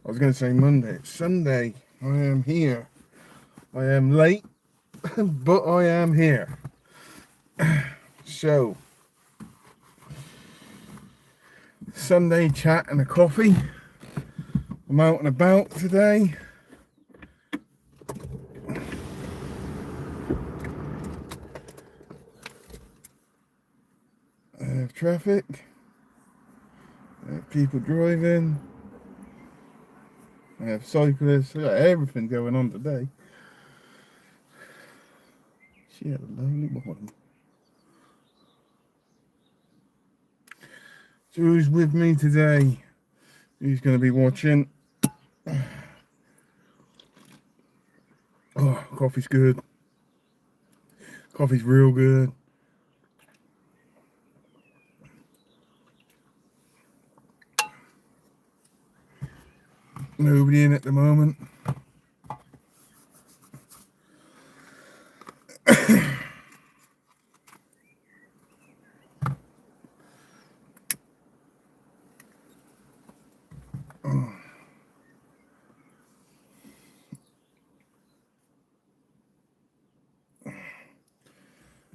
I was going to say Monday. It's Sunday. I am here. I am late, but I am here. So, Sunday chat and a coffee. I'm out and about today. I have traffic. I have people driving. I have cyclists. I got everything going on today. She had a lovely morning. So who's with me today? Who's going to be watching? Oh, coffee's good. Coffee's real good. Nobody in at the moment.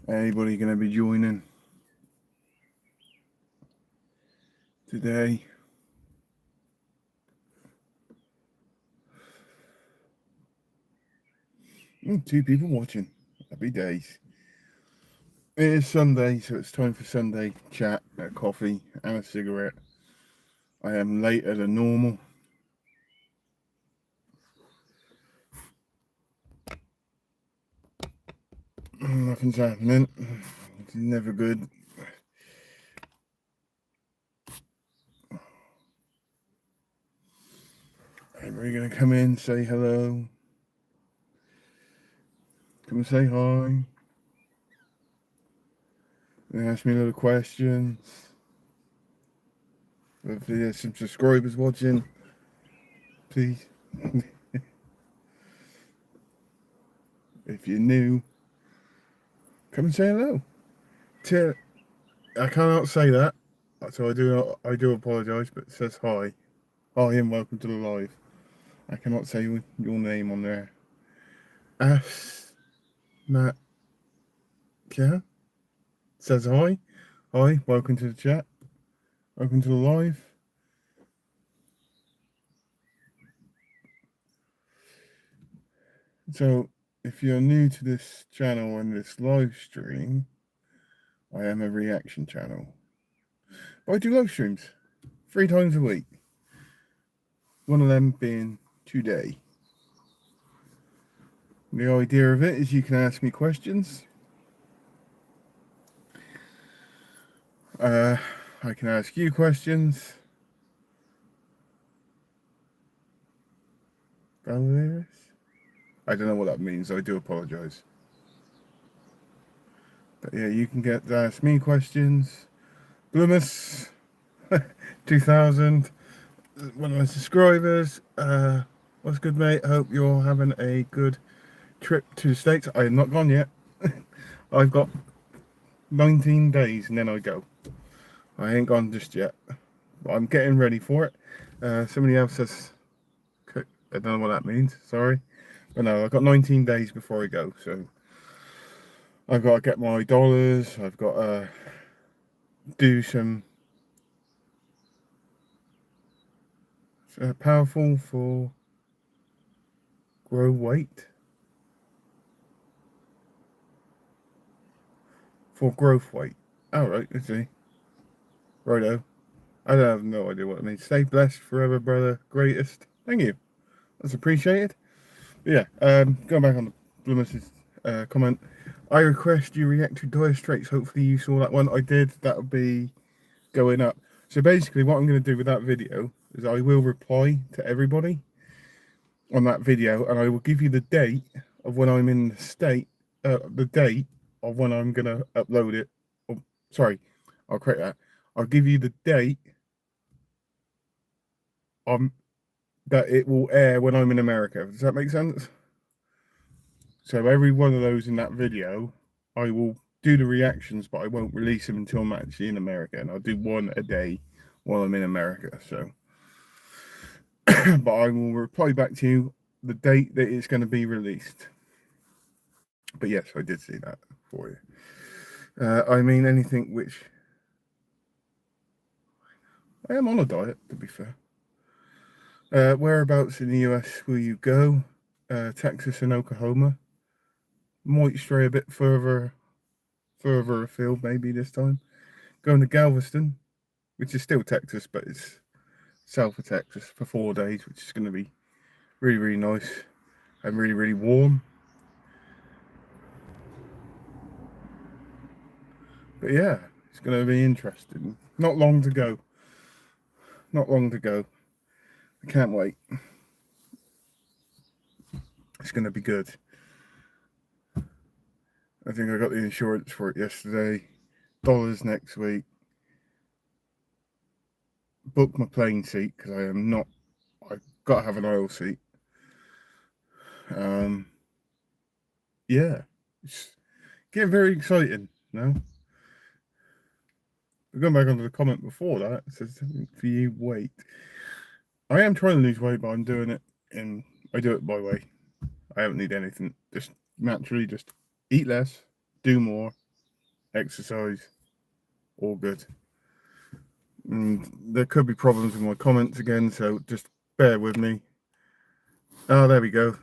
Anybody going to be joining today? Two people watching. Happy days. It is Sunday, so it's time for Sunday chat, a coffee and a cigarette. I am later than normal. Nothing's happening. It's never good. Everybody gonna come in, say hello. Come and say hi. And ask me a little questions. If there's some subscribers watching, please. If you're new, come and say hello. I cannot say that, so I do apologise, but it says hi. Hi and welcome to the live. I cannot say your name on there. Matt says hi. Hi, welcome to the chat. Welcome to the live. So, if you're new to this channel and this live stream, I am a reaction channel. I do live streams 3 times a week. One of them being today. The idea of it is you can ask me questions. I can ask you questions. I don't know what that means. I do apologise. But yeah, you can get to ask me questions. Bloomus 2000, one of my subscribers. What's good, mate? Hope you're having a good trip to the States. I have not gone yet. I've got 19 days and then I go. I ain't gone just yet. But I'm getting ready for it. Somebody else says, I don't know what that means, sorry. But no, I've got 19 days before I go, so I've got to get my dollars, I've got to do some powerful for grow weight. For growth weight. Alright, let's see. Righto. I don't have no idea what it means. Stay blessed forever, brother. Greatest. Thank you. That's appreciated. But yeah, going back on the Bloomus's comment. I request you react to Dire Straits. Hopefully you saw that one. I did. That'll be going up. So basically what I'm going to do with that video is I will reply to everybody on that video and I will give you the date of when I'm in the state, the date of when I'm going to upload it. Oh, sorry, I'll correct that. I'll give you the date that it will air when I'm in America. Does that make sense? So every one of those in that video, I will do the reactions, but I won't release them until I'm actually in America. And I'll do one a day while I'm in America. So but I will reply back to you the date that it's going to be released. But yes, I did see that for you. I mean, anything which I am on a diet, to be fair. Whereabouts in the US will you go? Texas and Oklahoma. Might stray a bit further afield, maybe this time. Going to Galveston, which is still Texas, but it's south of Texas for 4 days, which is going to be really, really nice and really, really warm. But yeah, it's going to be interesting. Not long to go. Not long to go. I can't wait. It's going to be good. I think I got the insurance for it yesterday. Dollars next week. Booked my plane seat because I've got to have an aisle seat. Yeah, it's getting very exciting now. We're going back onto the comment before that. It says for you, wait. I am trying to lose weight, but I'm doing it and I do it my way. I don't need anything. Just naturally, just eat less, do more, exercise, all good. And there could be problems with my comments again, so just bear with me. Oh, there we go.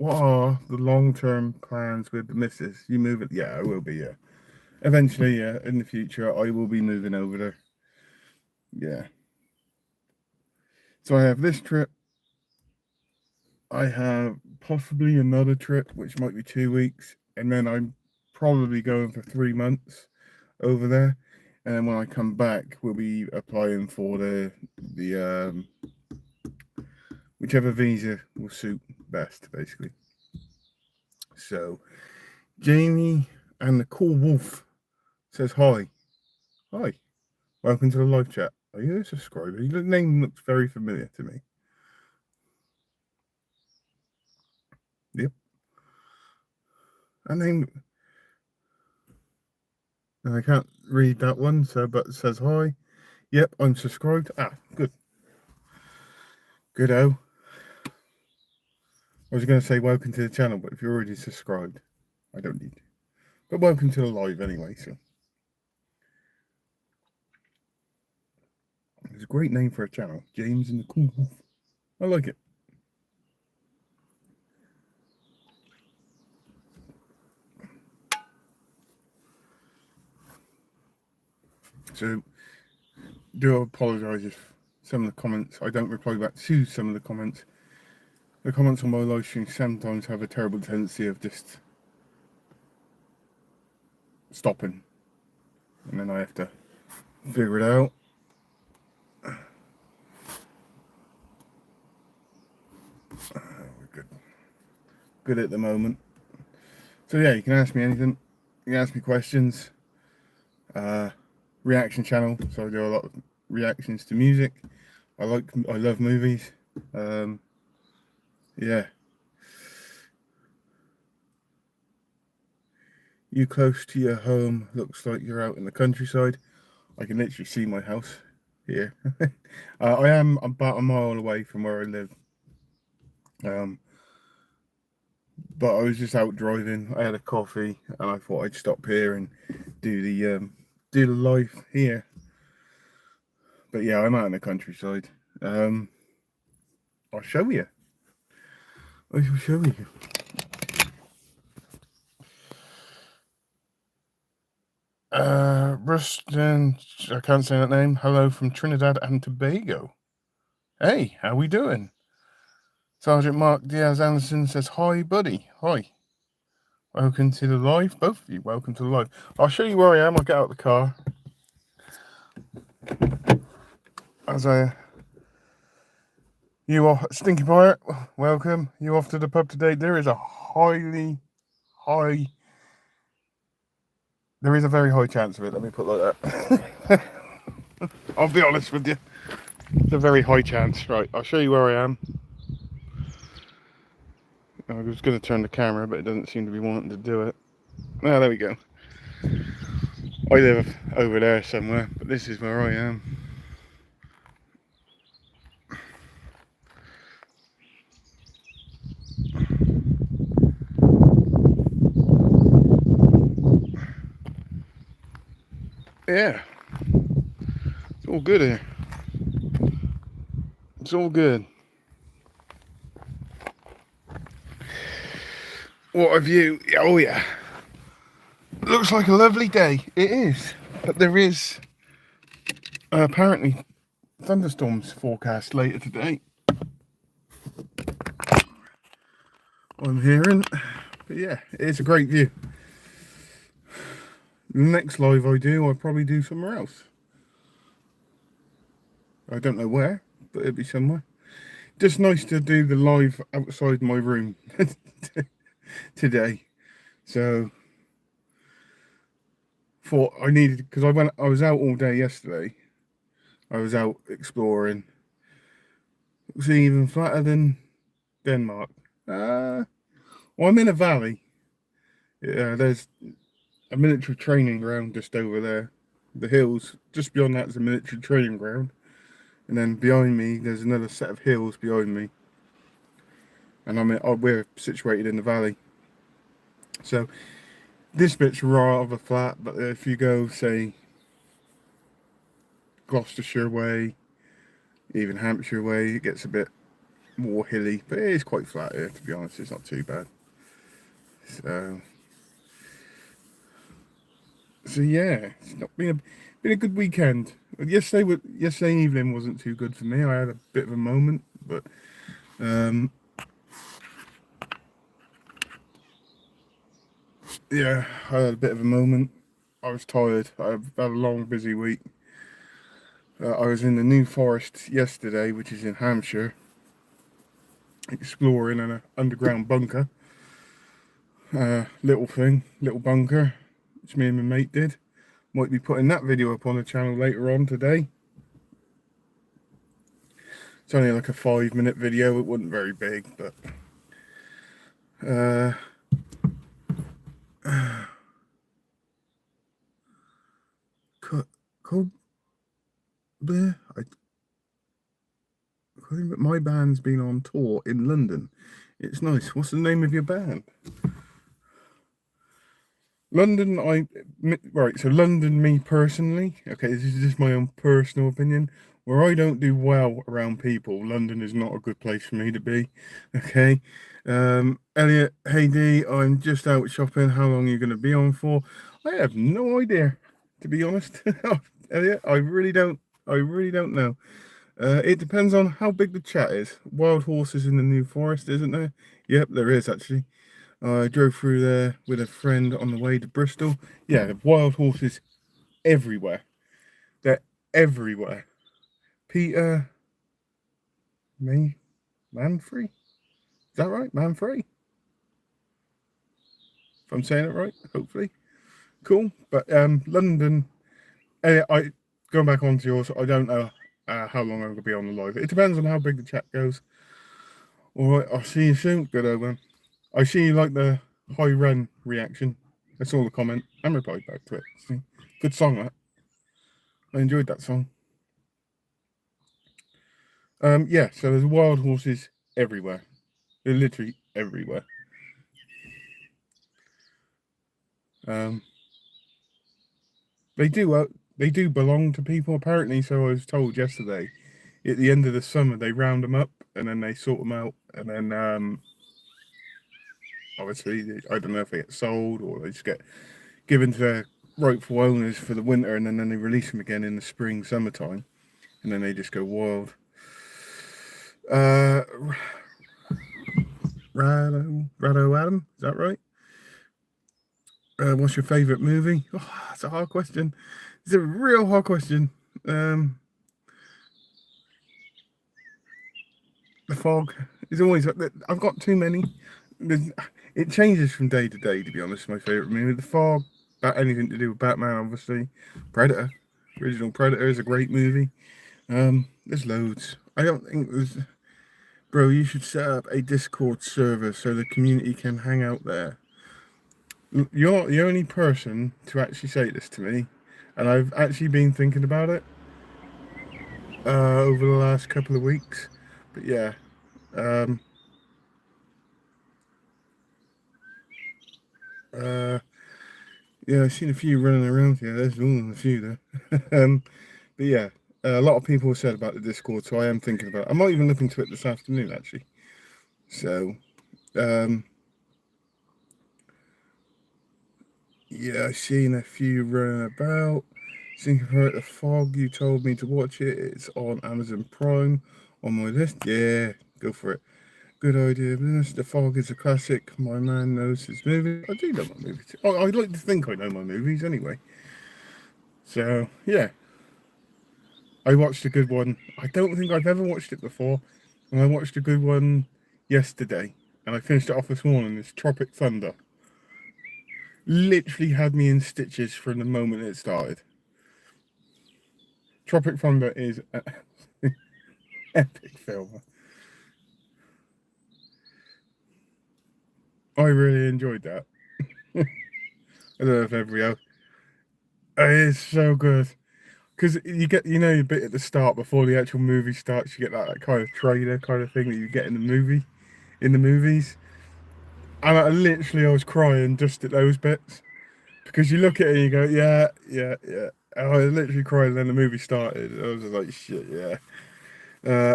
What are the long-term plans with the missus? You move it? Yeah, I will be. Yeah, eventually. Yeah, in the future, I will be moving over there. Yeah. So I have this trip. I have possibly another trip, which might be 2 weeks, and then I'm probably going for 3 months over there. And then when I come back, we'll be applying for the whichever visa will suit best, basically. So Jamie and the Cool Wolf says hi. Hi. Welcome to the live chat. Are you a subscriber? Your name looks very familiar to me. Yep. And name. I can't read that one, so but it says hi. Yep, I'm subscribed. Ah, good. Good-o. I was going to say welcome to the channel, but if you're already subscribed, I don't need to. But welcome to the live anyway, so. It's a great name for a channel. James and the Cool Wolf. I like it. So, do apologise if some of the comments, I don't reply back to some of the comments. The comments on my live stream sometimes have a terrible tendency of just stopping. And then I have to figure it out. We're good. Good at the moment. So yeah, you can ask me anything. You can ask me questions. Reaction channel, so I do a lot of reactions to music. I love movies. Yeah. You close to your home? Looks like you're out in the countryside. I can literally see my house here. I am about a mile away from where I live. But I was just out driving. I had a coffee, and I thought I'd stop here and do the live here. But yeah, I'm out in the countryside. I'll show you. I will show you. Rustin, I can't say that name. Hello from Trinidad and Tobago. Hey, how we doing? Sergeant Mark Diaz Anderson says, hi, buddy. Hi. Welcome to the live. Both of you, welcome to the live. I'll show you where I am. I'll get out of the car. You are Stinky Pirate. Welcome. You off to the pub today? There is a there is a very high chance of it. Let me put it like that. I'll be honest with you. It's a very high chance. Right, I'll show you where I am. I was going to turn the camera, but it doesn't seem to be wanting to do it. Ah, there we go. I live over there somewhere, but this is where I am. Yeah, it's all good here. It's all good. What a view. Oh yeah. Looks like a lovely day. It is. But there is apparently thunderstorms forecast later today. I'm hearing. But yeah, it's a great view. The next live I do, I'll probably do somewhere else. I don't know where, but it'll be somewhere. Just nice to do the live outside my room today. So thought I needed, because I was out all day yesterday. I was out exploring. It was even flatter than Denmark. Well, I'm in a valley. Yeah, there's a military training ground just over there. The hills just beyond that is a military training ground, and then behind me there's another set of hills behind me, and we're situated in the valley. So this bit's rather flat, but if you go say Gloucestershire way, even Hampshire way, it gets a bit more hilly, but it is quite flat here. To be honest, it's not too bad. So yeah, it's not been a good weekend. Yesterday evening wasn't too good for me. I had a bit of a moment, but yeah, I had a bit of a moment. I was tired. I've had a long, busy week. I was in the New Forest yesterday, which is in Hampshire, exploring an underground bunker. Little bunker, which me and my mate did. Might be putting that video up on the channel later on today. It's only like a 5-minute video. It wasn't very big, but cold. My band's been on tour in London. It's nice. What's the name of your band? London, right, so London, me personally, okay, this is just my own personal opinion. Where I don't do well around people, London is not a good place for me to be, okay? Elliot, hey D, I'm just out shopping. How long are you going to be on for? I have no idea, to be honest. Elliot, I really don't know. It depends on how big the chat is. Wild horses in the New Forest, isn't there? Yep, there is actually. I drove through there with a friend on the way to Bristol. Yeah, the wild horses everywhere. They're everywhere. Peter Manfrey? Is that right? Manfrey? If I'm saying it right, hopefully. Cool. But London, I going back onto yours, I don't know how long I'm gonna be on the live. It depends on how big the chat goes. Alright, I'll see you soon. Good over. I see you like the high run reaction. I saw the comment and replied back to it. See? Good song, that. I enjoyed that song. Yeah, so there's wild horses everywhere. They're literally everywhere. Um, they do belong to people apparently. So I was told yesterday. At the end of the summer, they round them up and then they sort them out, and then obviously I don't know if they get sold or they just get given to their rightful owners for the winter, and then they release them again in the spring, summertime, and then they just go wild. Uh, Rado Adam, is that right? What's your favourite movie? Oh, that's a hard question. It's a real hard question. The Fog is always. I've got too many. It changes from day to day. To be honest, my favourite movie, The Fog. About anything to do with Batman, obviously. Predator, original Predator is a great movie. There's loads. I don't think there's. Bro, you should set up a Discord server so the community can hang out there. You're the only person to actually say this to me. and I've actually been thinking about it over the last couple of weeks. But yeah, um, uh, yeah, I've seen a few running around here. There's a few there. But yeah, a lot of people have said about the Discord, so I am thinking about it. I might even look into it this afternoon, actually. So, um, yeah, I've seen a few running about. Think of Hurt the Fog, you told me to watch it. It's on Amazon Prime on my list. Yeah, go for it. Good idea. The Fog is a classic. My man knows his movies. I do know my movies. I like to think I know my movies anyway. So, yeah. I watched a good one. I don't think I've ever watched it before. And I watched a good one yesterday. And I finished it off this morning. It's Tropic Thunder. Literally had me in stitches from the moment it started. Tropic Thunder is an epic film. I really enjoyed that. I don't know if everybody else. It is so good. Because you get, a bit at the start before the actual movie starts, you get that kind of trailer kind of thing that you get in the movies. And I was crying just at those bits. Because you look at it and you go, yeah, yeah, yeah. And I was literally crying, and then the movie started. I was like, shit, yeah.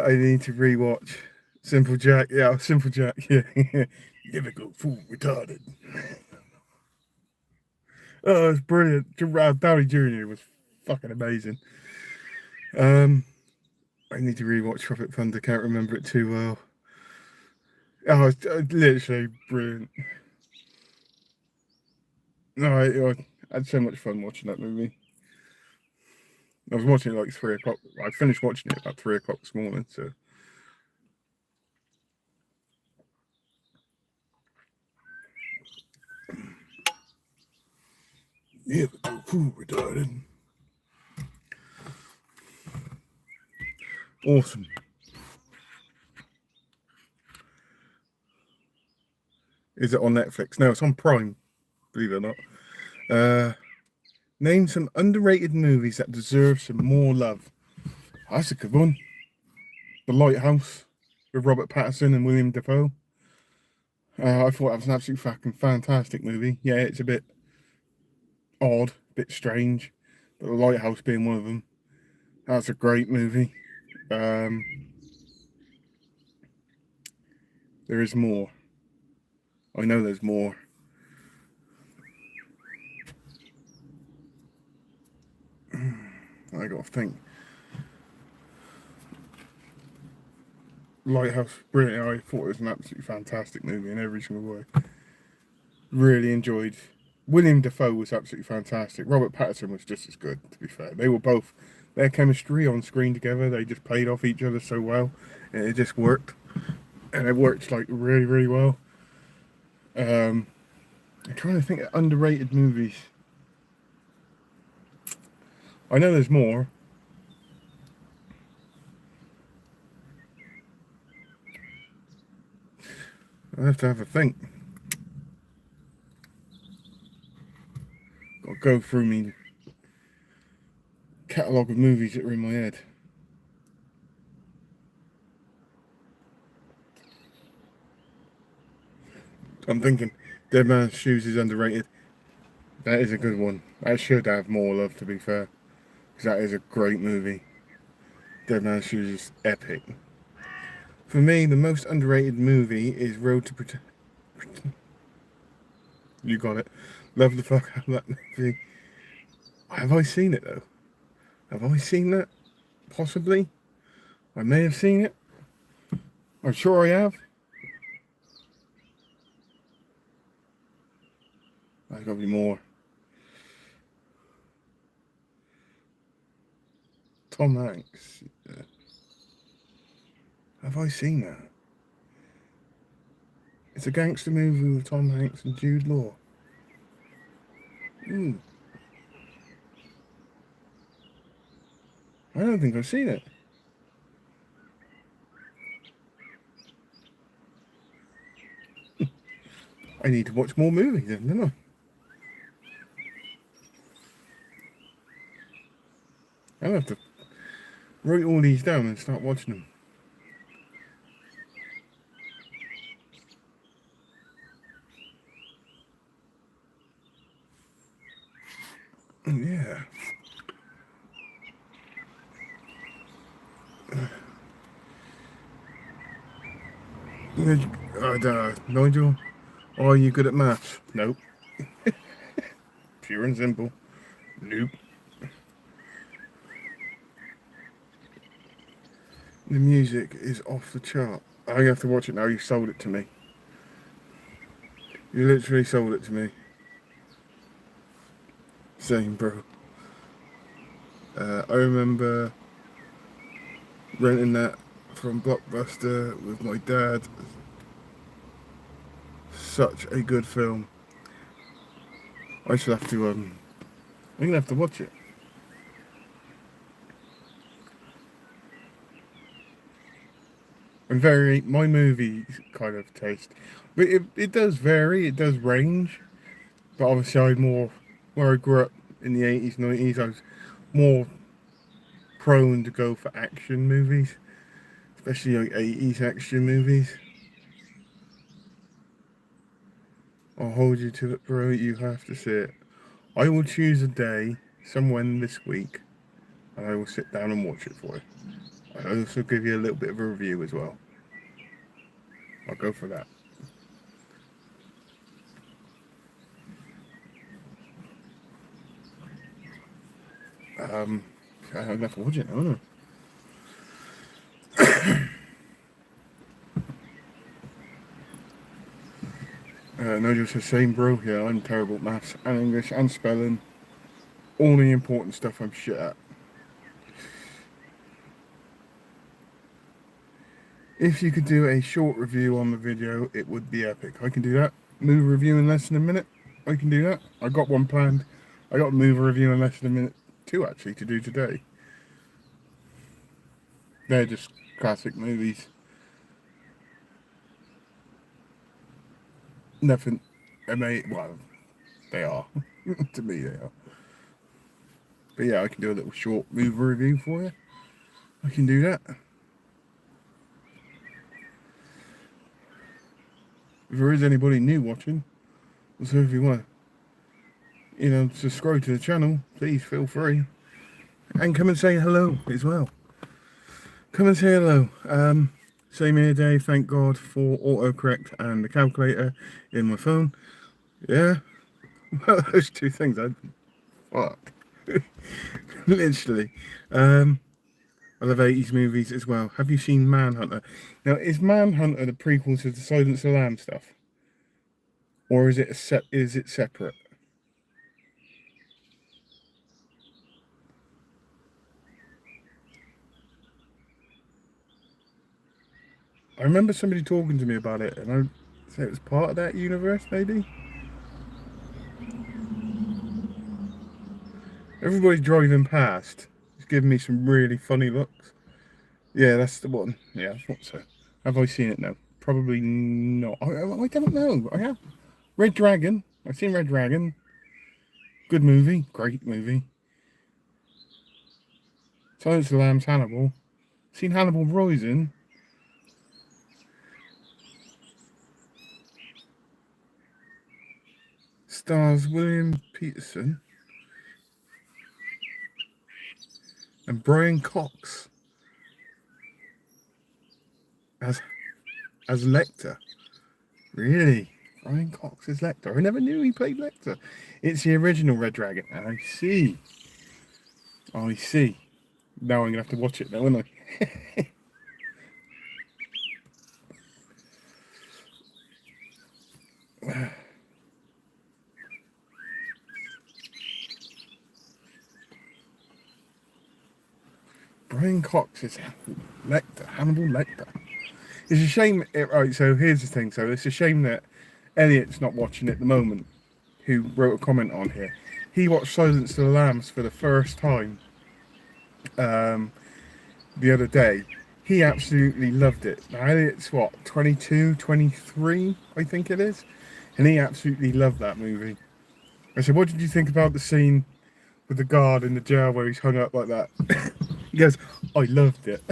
I need to rewatch Simple Jack. Yeah, Simple Jack. Yeah, difficult fool, retarded. Oh, it's brilliant. Downey Jr. was fucking amazing. I need to rewatch Tropic Thunder. Can't remember it too well. Oh, it's literally brilliant. No, I had so much fun watching that movie. I was watching it like 3 o'clock. I finished watching it at 3 o'clock this morning. So yeah, but fool, retarded. Awesome. Is it on Netflix? No, it's on Prime. Believe it or not. Uh, Name some underrated movies that deserve some more love. That's a good one. The Lighthouse with Robert Pattinson and William Dafoe. I thought that was an absolutely fucking fantastic movie. Yeah, it's a bit odd, a bit strange, but The Lighthouse being one of them. That's a great movie. Um, there is more. I know there's more. I gotta think. Lighthouse, brilliant. I thought it was an absolutely fantastic movie in every single way. Really enjoyed. William Dafoe was absolutely fantastic. Robert Pattinson was just as good, to be fair. They were both, their chemistry on screen together, they just played off each other so well. And it just worked. And it worked like really, really well. I'm trying to think of underrated movies. I know there's more. I have to have a think. Got to go through me catalogue of movies that are in my head. I'm thinking Dead Man's Shoes is underrated. That is a good one. That should have more love, to be fair. Because that is a great movie. Dead Man's Shoes is epic. For me, the most underrated movie is Road to Protect. You got it. Love the fuck out of that movie. Have I seen it though? Have I seen that? Possibly. I may have seen it. I'm sure I have. There's got to be more. Tom Hanks. Have I seen that? It's a gangster movie with Tom Hanks and Jude Law. Hmm. I don't think I've seen it. I need to watch more movies then, don't I? I'll have to write all these down and start watching them. Yeah. Nigel, are you good at maths? Nope. Pure and simple. Nope. The music is off the chart. I have to watch it now. You sold it to me. You literally sold it to me. Same, bro. I remember renting that from Blockbuster with my dad. Such a good film. I should have to. I'm gonna have to watch it. I'm very my movie kind of taste, but it does vary. It does range. But obviously, I more where I grew up in the 80s, 90s. I was more prone to go for action movies, especially like 80s action movies. I'll hold you to it, bro. You have to see it. I will choose a day, somewhere this week, and I will sit down and watch it for you. I'll also give you a little bit of a review as well. I'll go for that. I'll have to watch it now, won't I? No, just the same, bro. Yeah, I'm terrible at maths and English and spelling. All the important stuff I'm shit at. If you could do a short review on the video, it would be epic. I can do that. Movie review in less than a minute. I can do that. I got one planned. I got a movie review in less than a minute. Two actually to do today. They're just classic movies. Nothing. Well, they are. To me, they are. But yeah, I can do a little short movie review for you. I can do that. If there is anybody new watching, so if you want to, subscribe to the channel, please feel free. And come and say hello as well. Come and say hello. Same here, Dave. Thank God for autocorrect and the calculator in my phone. Yeah. Well, those two things, fuck. Literally. I love 80s movies as well. Have you seen Manhunter? Now, is Manhunter the prequel to the Silence of the Lambs stuff? Or is it separate? I remember somebody talking to me about it, and I said it was part of that universe, maybe? Everybody's driving past. It's giving me some really funny looks. Yeah, that's the one. Yeah, I thought so. Have I seen it now? Probably not. I don't know. I have. Red Dragon. I've seen Red Dragon. Good movie. Great movie. Silence of the Lambs, Hannibal. Seen Hannibal Rising. Stars William Peterson and Brian Cox as Lecter. Really? Brian Cox is Lecter. I never knew he played Lecter. It's the original Red Dragon. I see. I see. Now I'm going to have to watch it now, aren't I? Brian Cox is Lecter. Hannibal Lecter. It's a shame. Right, so here's the thing. So it's a shame that Elliot's not watching at the moment, who wrote a comment on here. He watched Silence of the Lambs for the first time the other day. He absolutely loved it. Now, Elliot's what, 22, 23, I think it is? And he absolutely loved that movie. I said, what did you think about the scene with the guard in the jail where he's hung up like that. He goes, I loved it.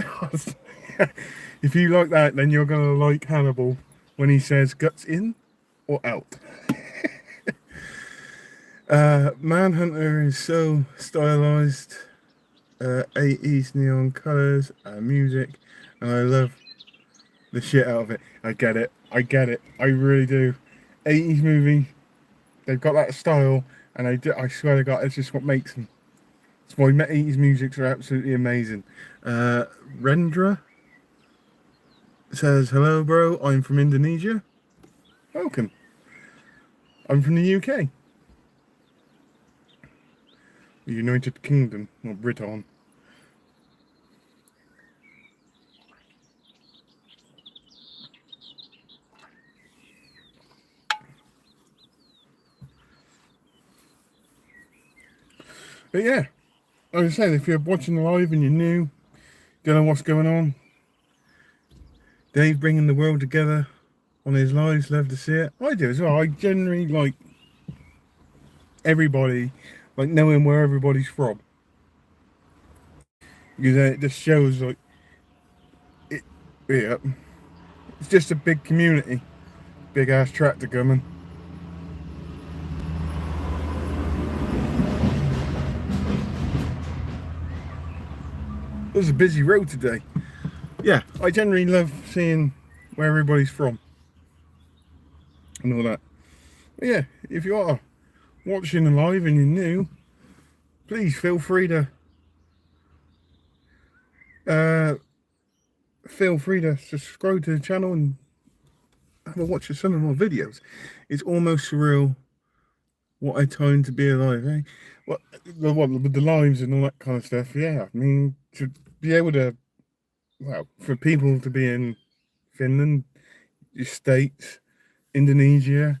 If you like that, then you're gonna like Hannibal when he says guts in or out. Manhunter is so stylized, 80s neon colours and music, and I love the shit out of it. I get it. I get it. I really do. 80s movie, they've got that style, and I swear to God, it's just what makes them. It's why 80s musics are absolutely amazing. Rendra says, hello, bro. I'm from Indonesia. Welcome. I'm from the UK. The United Kingdom, or Britain. But yeah, like I said, if you're watching the live and you're new, don't know what's going on, Dave bringing the world together on his lives, love to see it. I do as well. I generally like everybody, like knowing where everybody's from. Because it just shows like it, yeah, it's just a big community. Big ass tractor coming. It was a busy road today. Yeah, I generally love seeing where everybody's from and all that. But yeah, if you are watching the live and you're new, please feel free to uh, subscribe to the channel and have a watch of some of my videos. It's almost surreal what a time to be alive, eh? What with the lives and all that kind of stuff. Yeah, I mean, to be able to, well, for people to be in Finland, the States, Indonesia.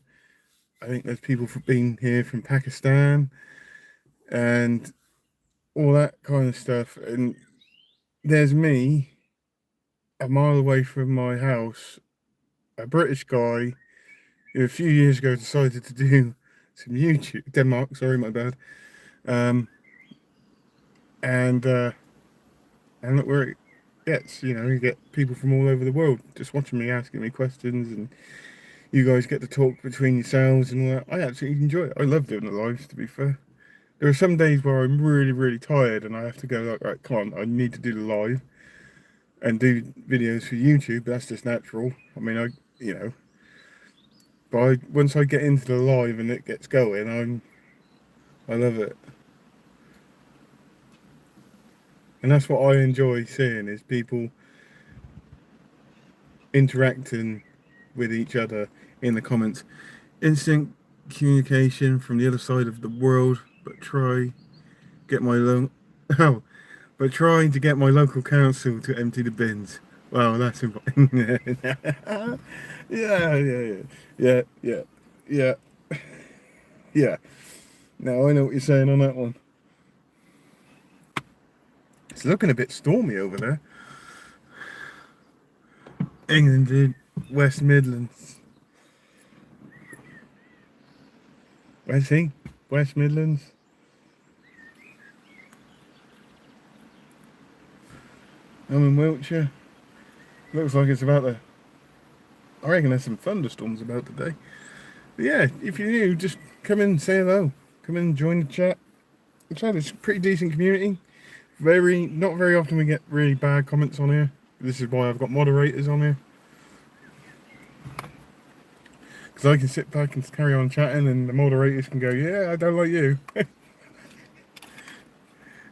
I think there's people being here from Pakistan and all that kind of stuff. And there's me a mile away from my house, a British guy who a few years ago decided to do some YouTube, Denmark, sorry, my bad. Um, and look where it gets, you get people from all over the world just watching me, asking me questions, and you guys get to talk between yourselves and all that. I absolutely enjoy it. I love doing the lives, to be fair. There are some days where I'm really, really tired and I have to go like, right, come on, I need to do the live and do videos for YouTube. That's just natural. I mean, but once I get into the live and it gets going, I love it. And that's what I enjoy seeing, is people interacting with each other in the comments. Instant communication from the other side of the world, but get my oh, but trying to get my local council to empty the bins. Well, that's important. Yeah. Yeah. Now I know what you're saying on that one. It's looking a bit stormy over there. England, dude. West Midlands. Where's he? West Midlands. I'm in Wiltshire. Looks like it's about to. I reckon there's some thunderstorms about today. But yeah, if you're new, just come in and say hello. Come in and join the chat. It's a pretty decent community. Not very often we get really bad comments on here. This is why I've got moderators on here. Because I can sit back and carry on chatting and the moderators can go, yeah, I don't like you.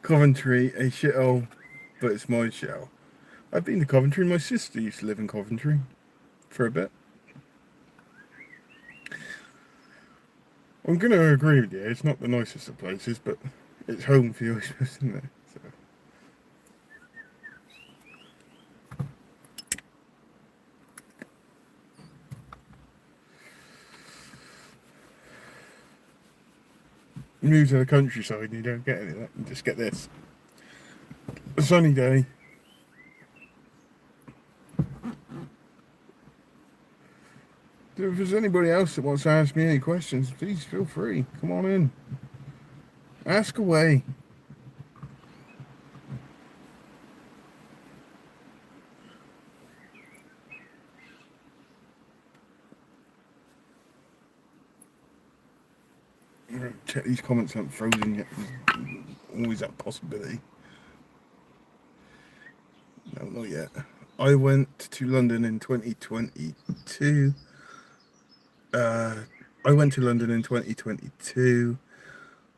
Coventry, a shithole, but it's my shithole. I've been to Coventry. My sister used to live in Coventry for a bit. I'm going to agree with you. It's not the nicest of places, but it's home for you, isn't it? So. You move to the countryside and you don't get any of that. You just get this. A sunny day. If there's anybody else that wants to ask me any questions, please feel free. Come on in. Ask away. Check these comments aren't frozen yet. There's always that possibility. No, not yet. I went to London in 2022. Uh, I went to London in 2022.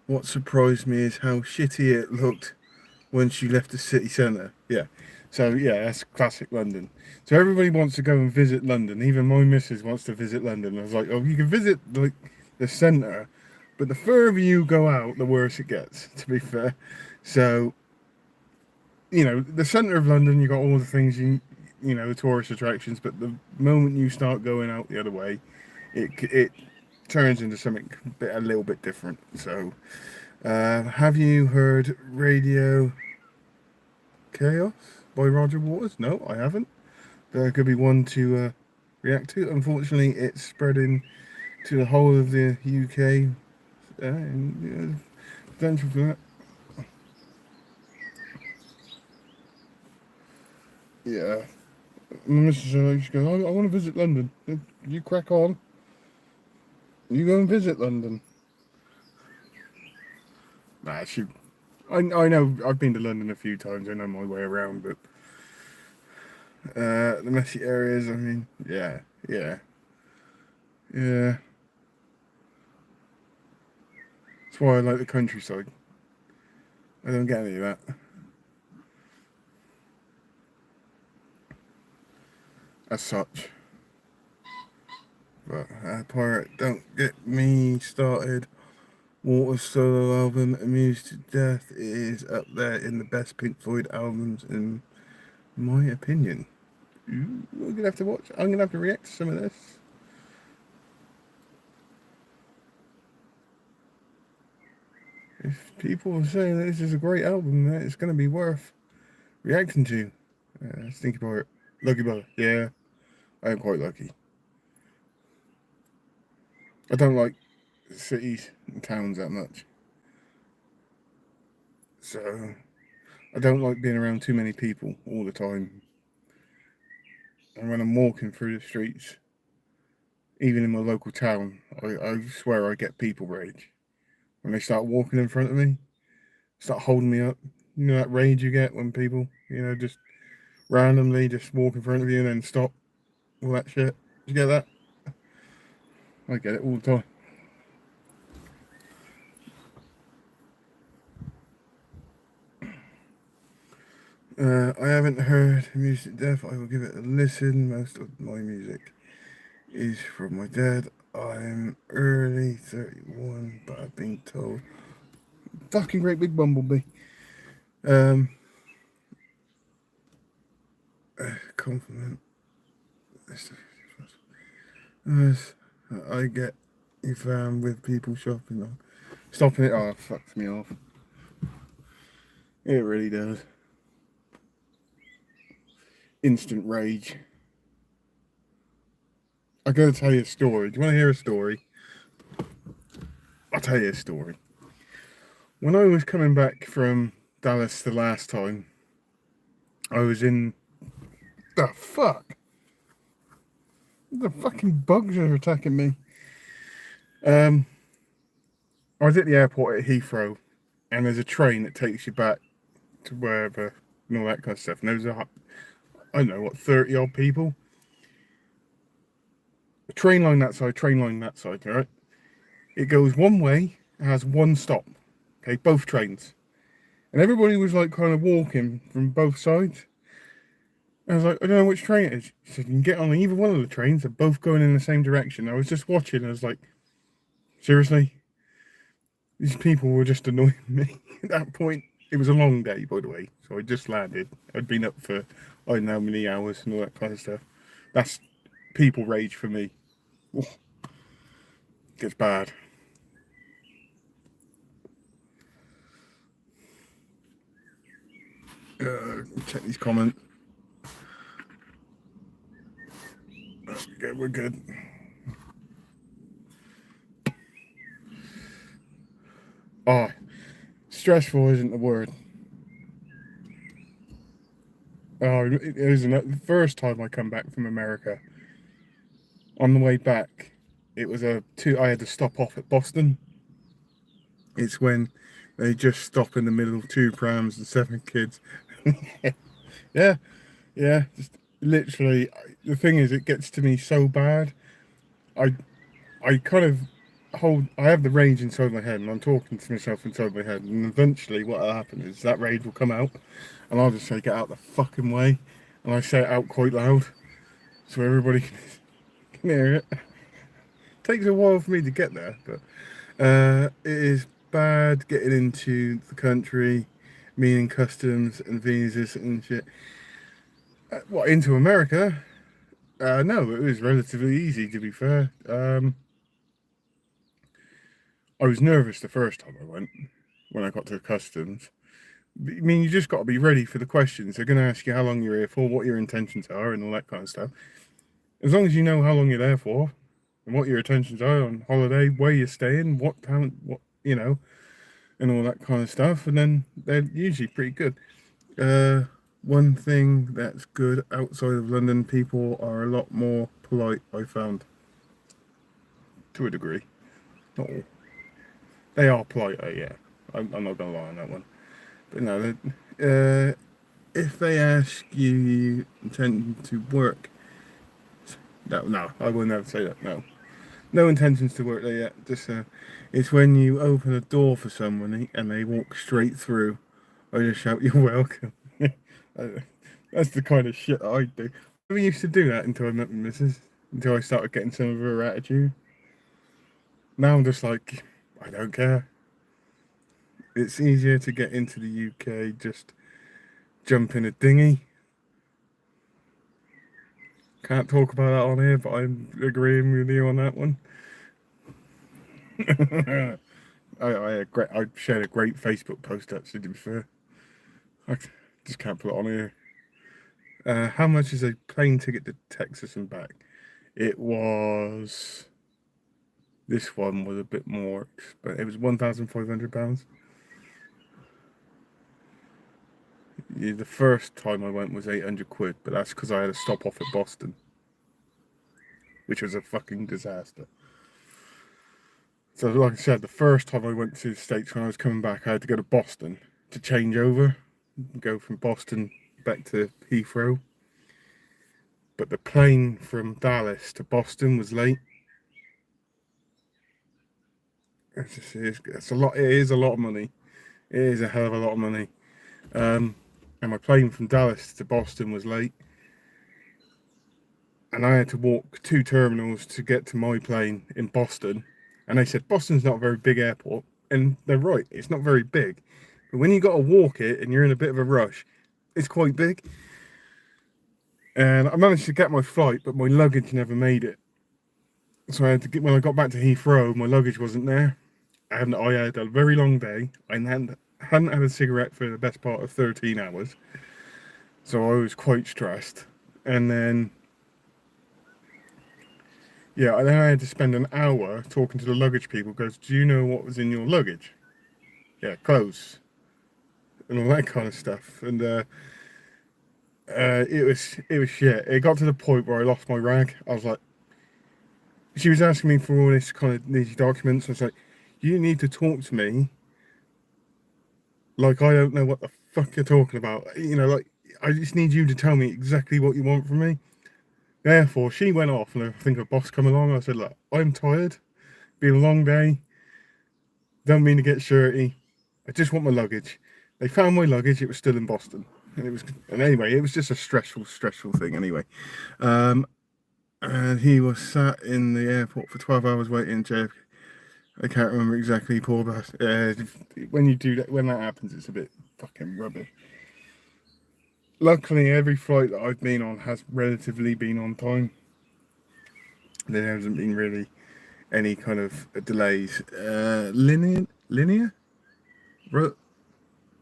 What surprised me is how shitty it looked when she left the city centre. Yeah. So, yeah, that's classic London. So, everybody wants to go and visit London. Even my missus wants to visit London. I was like, oh, you can visit like the centre, but the further you go out, the worse it gets, to be fair. So, the centre of London, you got all the things tourist attractions, but the moment you start going out the other way, it turns into something a little bit different. So, have you heard Radio Chaos by Roger Waters? No, I haven't. There could be one to react to. Unfortunately, it's spreading to the whole of the UK. And potential for that. Yeah. Mrs. She goes, I want to visit London. You crack on. You go and visit London. Nah, I know I've been to London a few times. I know my way around, but the messy areas. I mean, yeah. That's why I like the countryside. I don't get any of that as such. But Pirate, don't get me started. Water's solo album, Amused to Death, is up there in the best Pink Floyd albums, in my opinion. We're gonna have to watch. I'm gonna have to react to some of this. If people are saying that this is a great album, that it's gonna be worth reacting to. Stinky Pirate, Lucky Brother. Yeah, I am quite lucky. I don't like cities and towns that much, so I don't like being around too many people all the time. And when I'm walking through the streets, even in my local town, I swear I get people rage. When they start walking in front of me, start holding me up. You know that rage you get when people, just randomly just walk in front of you and then stop, all that shit. You get that? I get it all the time. I haven't heard Music Death. I will give it a listen. Most of my music is from my dad. I'm early 31, but I've been told. Fucking great big bumblebee. Um, Compliment. Yes, I get you found with people shopping on. Stopping it, oh, fucks me off. It really does. Instant rage. I gotta tell you a story. Do you want to hear a story? I'll tell you a story. When I was coming back from Dallas the last time, I was in. The fuck? The fucking bugs are attacking me. Um, I was at the airport at Heathrow, and there's a train that takes you back to wherever and all that kind of stuff. And there's I don't know what, 30 odd people. A train line that side, train line that side, all right? It goes one way, it has one stop. Okay, both trains. And everybody was like kind of walking from both sides. I was like, I don't know which train it is. He said, you can get on either one of the trains, they're both going in the same direction. I was just watching, I was like, seriously? These people were just annoying me at that point. It was a long day, by the way, so I just landed. I'd been up for I don't know how many hours and all that kind of stuff. That's people rage for me. Ooh, gets bad. Check these comments. Okay, we're good. Oh, Stressful isn't the word. Oh, it isn't. The first time I come back from America, on the way back, it was I had to stop off at Boston. It's when they just stop in the middle of two prams and seven kids. Yeah, yeah. Just literally, the thing is, it gets to me so bad. I I kind of I have the rage inside my head, and I'm talking to myself inside my head, and eventually, what'll happen is that rage will come out, and I'll just say, "Get out the fucking way," and I say it out quite loud so everybody can hear it. Takes a while for me to get there, but it is bad getting into the country, meaning customs and visas and shit. What, into America? No, it was relatively easy to be fair. I was nervous the first time I went when I got to customs. I mean, you just got to be ready for the questions. They're going to ask you how long you're here for, what your intentions are, and all that kind of stuff. As long as you know how long you're there for, and what your intentions are on holiday, where you're staying, what town, what and all that kind of stuff, and then they're usually pretty good. One thing that's good outside of London, people are a lot more polite. I found, to a degree, not all. They are polite, yeah. I'm not gonna lie on that one. But no, if they ask you intend to work, no, I will never say that. No, no intentions to work there yet. Just it's when you open a door for someone and they walk straight through. I just shout, "You're welcome." That's the kind of shit I do. I never used to do that until I met my missus. Until I started getting some of her attitude. Now I'm just like, I don't care. It's easier to get into the UK. Just jump in a dinghy. Can't talk about that on here, but I'm agreeing with you on that one. I shared a great Facebook post actually. To be fair, I just can't put it on here. How much is a plane ticket to Texas and back? It was. This one was a bit more, but it was £1,500. Yeah, the first time I went was 800 quid, but that's because I had to stop off at Boston, which was a fucking disaster. So, like I said, the first time I went to the States when I was coming back, I had to go to Boston to change over, go from Boston back to Heathrow. But the plane from Dallas to Boston was late. It's a lot. It is a lot of money. It is a hell of a lot of money. And my plane from Dallas to Boston was late, and I had to walk two terminals to get to my plane in Boston. And they said Boston's not a very big airport, and they're right. It's not very big, but when you got to walk it and you're in a bit of a rush, it's quite big. And I managed to get my flight, but my luggage never made it. So I had to get when I got back to Heathrow, my luggage wasn't there, and I had a very long day. I hadn't had a cigarette for the best part of 13 hours, so I was quite stressed. And then, yeah, and then I had to spend an hour talking to the luggage people. Goes, do you know what was in your luggage? Yeah, clothes and all that kind of stuff. And it was shit. It got to the point where I lost my rag. I was like, she was asking me for all this kind of these documents. I was like, you need to talk to me like I don't know what the fuck you're talking about. You know, like I just need you to tell me exactly what you want from me. Therefore, she went off, and I think her boss come along. I said, look, I'm tired. Been a long day. Don't mean to get shirty. I just want my luggage. They found my luggage. It was still in Boston, and anyway, it was just a stressful thing. Anyway, and he was sat in the airport for 12 hours waiting in JFK. I can't remember exactly, poor bastard. When you do that, when that happens, it's a bit fucking rubbish. Luckily, every flight that I've been on has relatively been on time. There hasn't been really any kind of delays. Linear,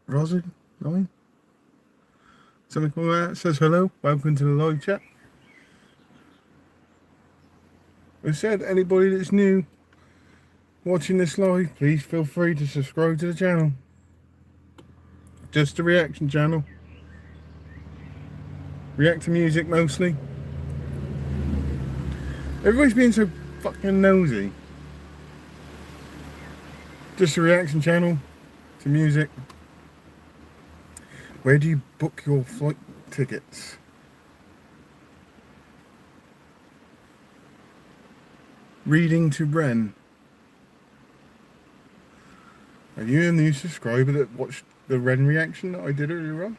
Rosin, 9, something like that. Says hello, welcome to the live chat. I said, anybody that's new watching this live, please feel free to subscribe to the channel. Just a reaction channel. React to music mostly. Everybody's being so fucking nosy. Just a reaction channel to music. Where do you book your flight tickets? Reading to Ren. Are you a new subscriber that watched the Ren reaction that I did earlier on?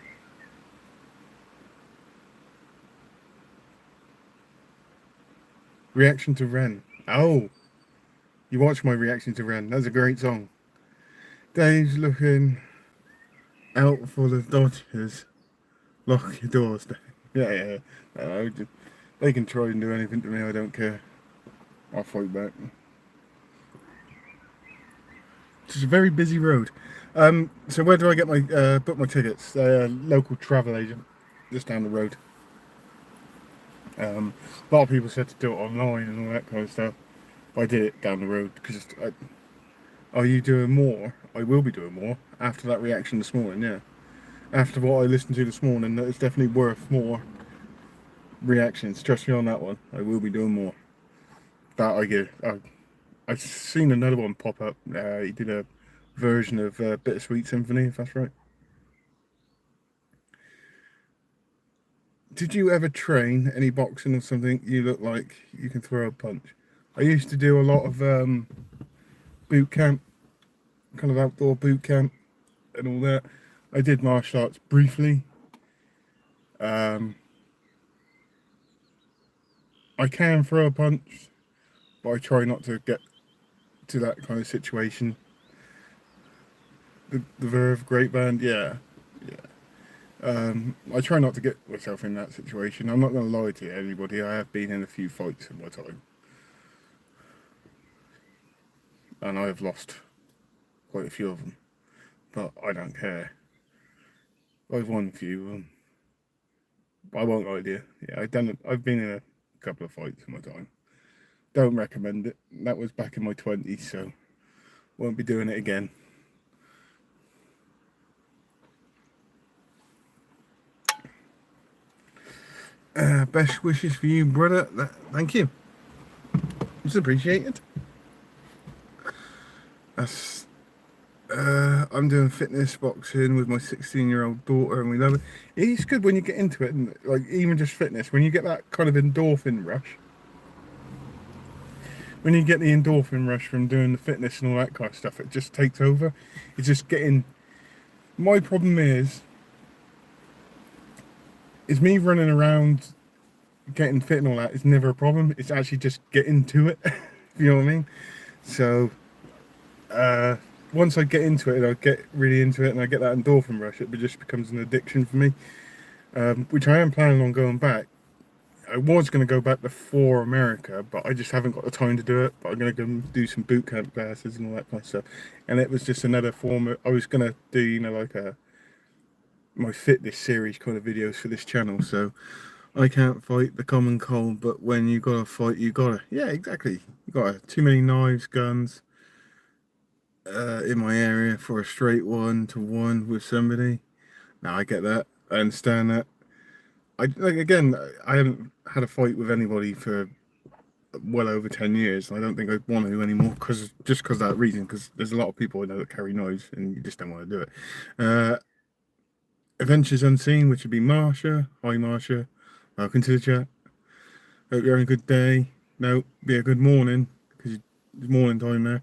Reaction to Ren. Oh, you watched my reaction to Ren. That's a great song. Dave's looking out for the Dodgers. Lock your doors, Dave. Yeah. They can try and do anything to me. I don't care. I'll fight back. It's a very busy road. So where do I get my book my tickets? Local travel agent, just down the road. A lot of people said to do it online and all that kind of stuff. I did it down the road because. Are you doing more? I will be doing more after that reaction this morning. Yeah, after what I listened to this morning, that it's definitely worth more reactions. Trust me on that one. I will be doing more. That I give. I've seen another one pop up. He did a version of Bittersweet Symphony, if that's right. Did you ever train any boxing or something? You look like you can throw a punch. I used to do a lot of boot camp, kind of outdoor boot camp and all that. I did martial arts briefly. I can throw a punch, but I try not to get to that kind of situation. The Verve Great Band, yeah. I try not to get myself in that situation. I'm not going to lie to anybody. I have been in a few fights in my time, and I have lost quite a few of them. But I don't care. I've won a few of them. I won't lie to you. Yeah, I've been in a couple of fights in my time. Don't recommend it. That was back in my 20s, so won't be doing it again. Best wishes for you, brother. Thank you. It's appreciated. That's. I'm doing fitness boxing with my 16-year-old daughter, and we love it. It's good when you get into it, and like even just fitness, when you get that kind of endorphin rush. When you get the endorphin rush from doing the fitness and all that kind of stuff, it just takes over. It's just getting. My problem is me running around, getting fit and all that is never a problem. It's actually just getting to it. You know what I mean? So, once I get into it, and I get really into it, and I get that endorphin rush, it just becomes an addiction for me. Which I am planning on going back. I was going to go back before America, but I just haven't got the time to do it. But I'm going to go do some boot camp classes and all that kind of stuff. And it was just another form of, I was going to do, like my fitness series kind of videos for this channel. So I can't fight the common cold, but when you gotta fight, you gotta. Yeah, exactly. You got too many knives, guns in my area for a straight 1-to-1 with somebody. Now I get that. I understand that. I haven't had a fight with anybody for well over 10 years. I don't think I want to anymore because of that reason. Because there's a lot of people I know that carry knives, and you just don't want to do it. Adventures Unseen, which would be Marsha. Hi, Marsha. Welcome to the chat. Hope you're having a good day. No, be a good morning, because it's morning time there.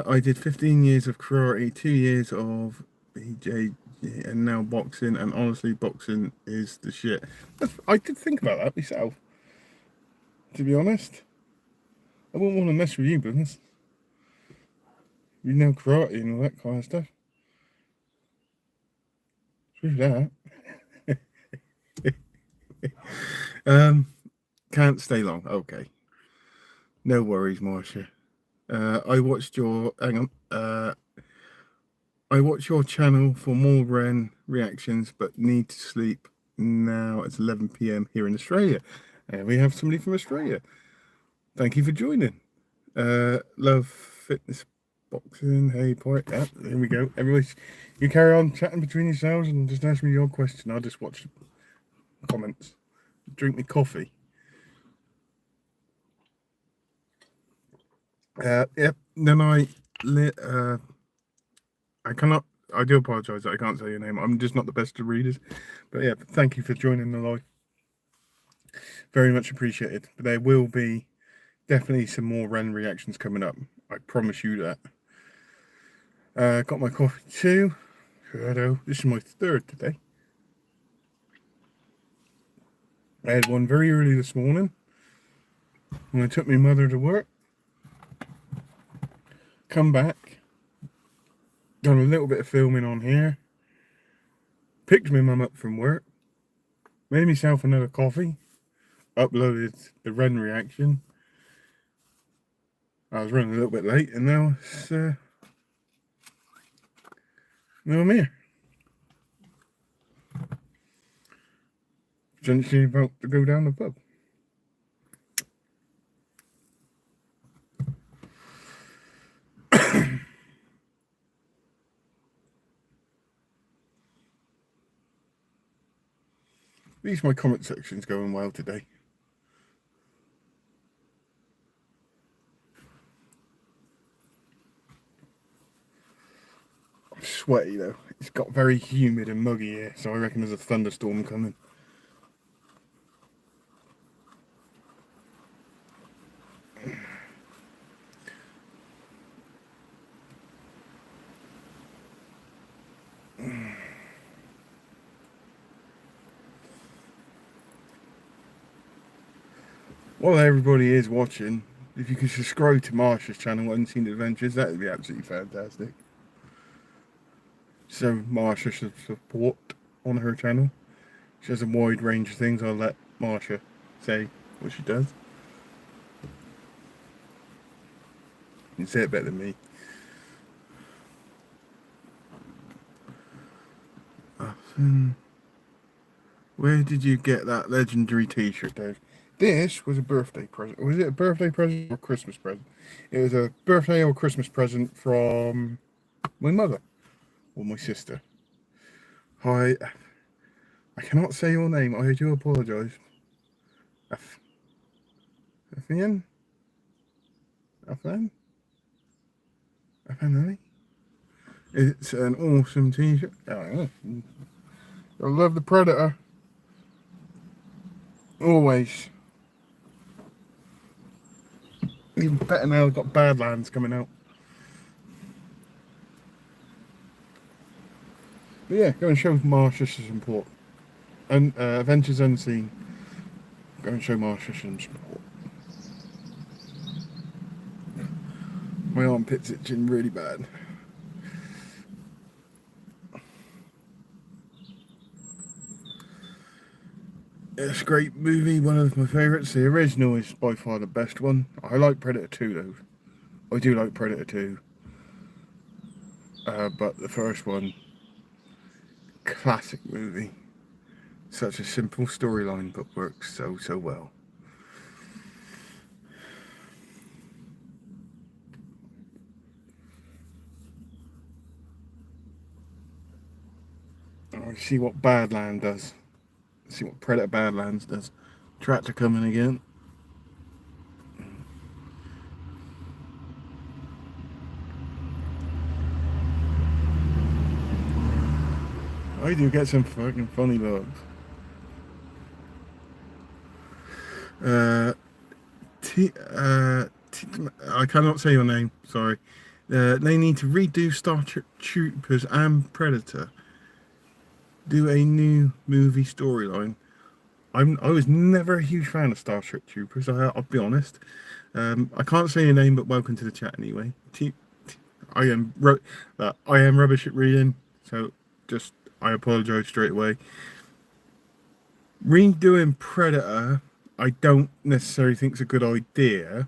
I did 15 years of karate, 2 years of BJ, and now boxing, and honestly, boxing is the shit. I did think about that myself, to be honest. I wouldn't want to mess with you, business. You know karate and all that kind of stuff. Screw that. Can't stay long. Okay. No worries, Marsha. I watched your I watch your channel for more Ren reactions, but need to sleep now. It's 11 p.m. here in Australia, and we have somebody from Australia. Thank you for joining. Love fitness Boxing, hey, point. Yeah, there we go. Everybody, you carry on chatting between yourselves and just ask me your question. I'll just watch the comments. Drink me coffee. Yep. Then I cannot. I do apologise that I can't say your name. I'm just not the best of readers. But yeah, thank you for joining the live. Very much appreciated. But there will be definitely some more Ren reactions coming up. I promise you that. Got my coffee too. Hello. This is my third today. I had one very early this morning when I took my mother to work. Come back. Done a little bit of filming on here. Picked my mum up from work. Made myself another coffee. Uploaded the Ren reaction. I was running a little bit late, and now I'm here. Essentially about to go down the pub. At least my comment section's going well today. I'm sweaty though. It's got very humid and muggy here, so I reckon there's a thunderstorm coming. While everybody is watching, if you could subscribe to Marsha's channel, Unseen Adventures, that would be absolutely fantastic. So Marsha should support on her channel. She has a wide range of things. I'll let Marsha say what she does. You can say it better than me. Where did you get that legendary t-shirt, Dave? This was a birthday present. Was it a birthday present or a Christmas present? It was a birthday or Christmas present from my mother or my sister. Hi, I cannot say your name. I do apologise. Afan? Afan? Afan? It's an awesome t-shirt. I love the Predator. Always. Even better now, I've got Badlands coming out. But yeah, go and show Marsha some support. And Adventures Unseen. Go and show Marsha some support. My armpit's itching really bad. It's a great movie, one of my favourites. The original is by far the best one. I like Predator 2 though. I do like Predator 2. But the first one, classic movie. Such a simple storyline, but works so well. I see what Badland does. See what Predator Badlands does. Tractor coming again. I do get some fucking funny looks. I cannot say your name, sorry. They need to redo Star Troopers and Predator. Do a new movie storyline. I was never a huge fan of Star Trek Troopers, I'll be honest. I can't say your name, but welcome to the chat anyway. I am rubbish at reading, so just I apologise straight away. Redoing Predator, I don't necessarily think is a good idea.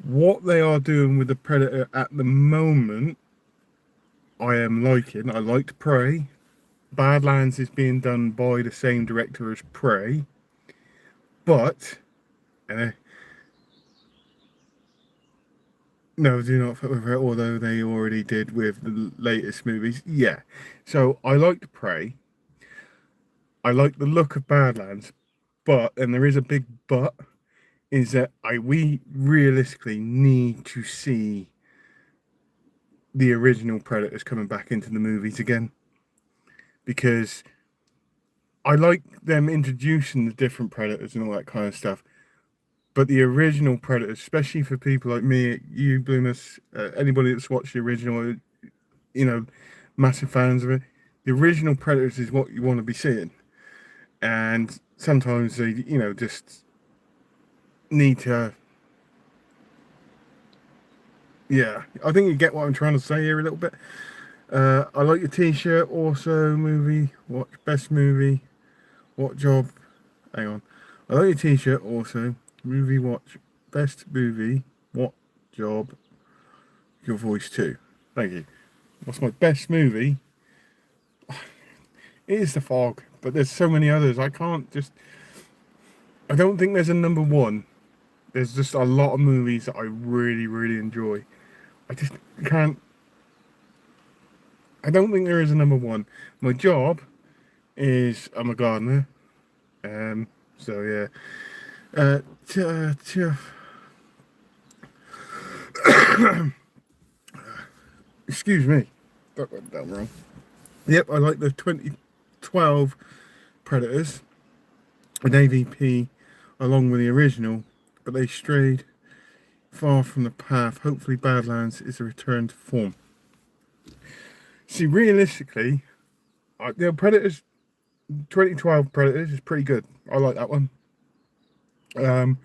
What they are doing with the Predator at the moment, I am liking. I liked Prey. Badlands is being done by the same director as Prey, but No, do not fuck with it, although they already did with the latest movies. Yeah. So I liked Prey. I like the look of Badlands, but, and there is a big but, is that we realistically need to see the original Predators coming back into the movies again, because I like them introducing the different Predators and all that kind of stuff. But the original Predators, especially for people like me, you, Bloomus, anybody that's watched the original, you know, massive fans of it, the original Predators is what you want to be seeing. And sometimes they, just need to, yeah. I think you get what I'm trying to say here a little bit. I like your t-shirt, also movie, watch, best movie, what job, hang on. I like your t-shirt, also, movie, watch, best movie, what job, your voice too. Thank you. What's my best movie? It is The Fog, but there's so many others. I don't think there's a number one. There's just a lot of movies that I really, really enjoy. I just can't, I don't think there is a number one. My job is I'm a gardener. Um, so yeah. Uh, t- t- Excuse me. That went down wrong. Yep, I like the 2012 Predators, an AVP, along with the original, but they strayed far from the path. Hopefully, Badlands is a return to form. See, realistically, the Predators, 2012 Predators is pretty good. I like that one. Um,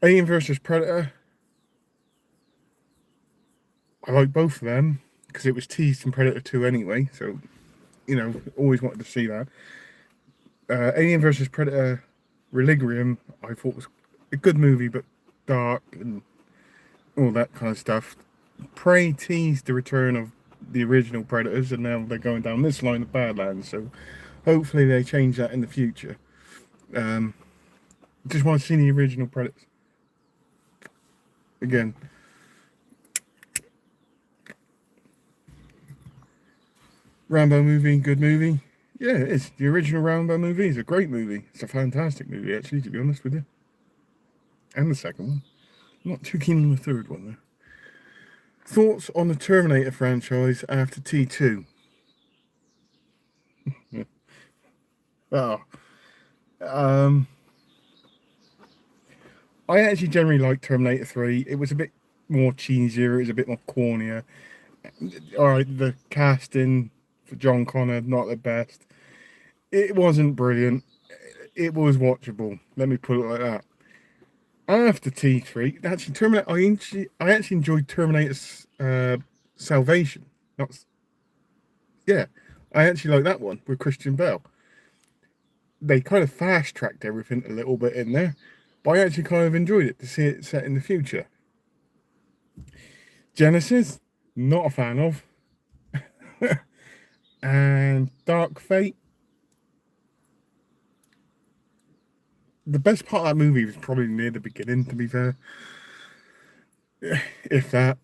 Alien versus Predator, I like both of them because it was teased in Predator 2 anyway. So, always wanted to see that. Alien versus Predator Religrium, I thought was a good movie, but dark and all that kind of stuff. Prey teased the return of the original Predators, and now they're going down this line of Badlands. So hopefully they change that in the future. Um, just want to see the original Predators again. Rambo movie, good movie. Yeah, it is. The original Rambo movie is a great movie. It's a fantastic movie, actually, to be honest with you. And the second one. I'm not too keen on the third one, though. Thoughts on the Terminator franchise after T2? Oh, um, I actually generally like Terminator 3. It was a bit more cheesier, it was a bit more cornier. Alright, the casting for John Connor, not the best. It wasn't brilliant. It was watchable. Let me put it like that. After T3, actually, I actually enjoyed Terminator's Salvation. Not, yeah, I actually like that one with Christian Bale. They kind of fast tracked everything a little bit in there, but I actually kind of enjoyed it to see it set in the future. Genesis, not a fan of, and Dark Fate. The best part of that movie was probably near the beginning, to be fair. If that.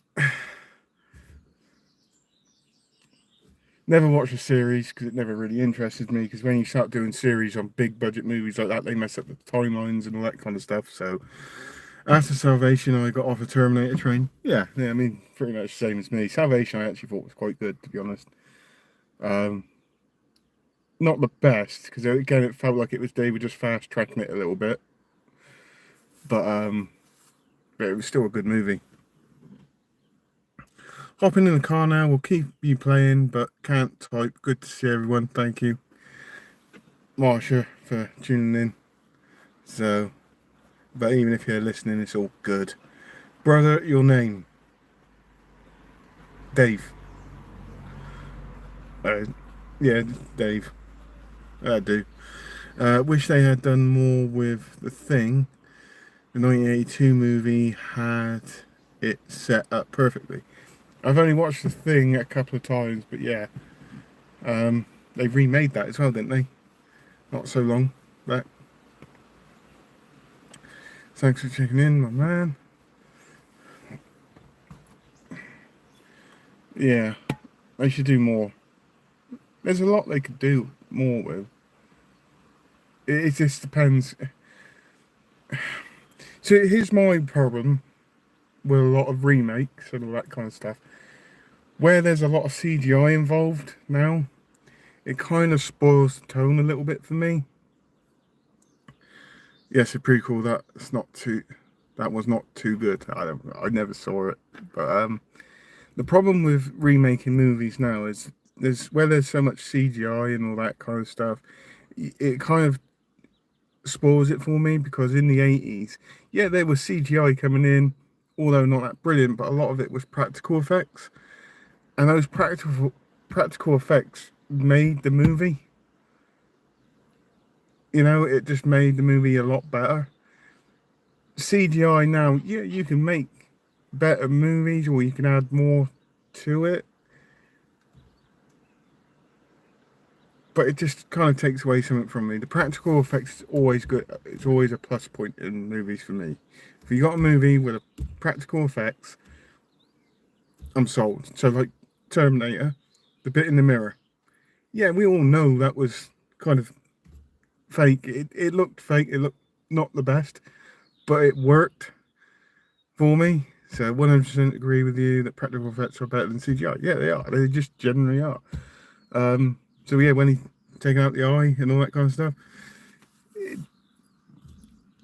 Never watched a series because it never really interested me. Because when you start doing series on big budget movies like that, they mess up the timelines and all that kind of stuff. So after Salvation, I got off a Terminator train. Yeah, I mean, pretty much the same as me. Salvation, I actually thought was quite good, to be honest. Um, Not the best because again, it felt like it was they were just fast tracking it a little bit, but but it was still a good movie. Hopping in the car now. We'll keep you playing, but can't type. Good to see everyone. Thank you, Marsha, for tuning in. So, but even if you're listening, it's all good. Brother, your name? Dave. Uh, yeah, Dave. I do. Wish they had done more with The Thing. The 1982 movie had it set up perfectly. I've only watched The Thing a couple of times, but yeah, they remade that as well, didn't they? Not so long back. Thanks for checking in, my man. Yeah, they should do more. There's a lot they could do more with. It just depends. So here's my problem with a lot of remakes and all that kind of stuff. Where there's a lot of CGI involved now, it kind of spoils the tone a little bit for me. Yes, a prequel that's not too, that was not too good. I never saw it, but the problem with remaking movies now is there's so much CGI and all that kind of stuff. It kind of spoils it for me because in the 80s, yeah, there was CGI coming in, although not that brilliant, but a lot of it was practical effects, and those practical effects made the movie. You know, it just made the movie a lot better. CGI now, yeah, you can make better movies or you can add more to it, but it just kind of takes away something from me. The practical effects is always good. It's always a plus point in movies for me. If you got a movie with a practical effects, I'm sold. So like Terminator, the bit in the mirror. Yeah, we all know that was kind of fake. It looked fake. It looked not the best, but it worked for me. So 100% agree with you that practical effects are better than CGI. Yeah, they are. They just generally are. So yeah, when he taking out the eye and all that kind of stuff,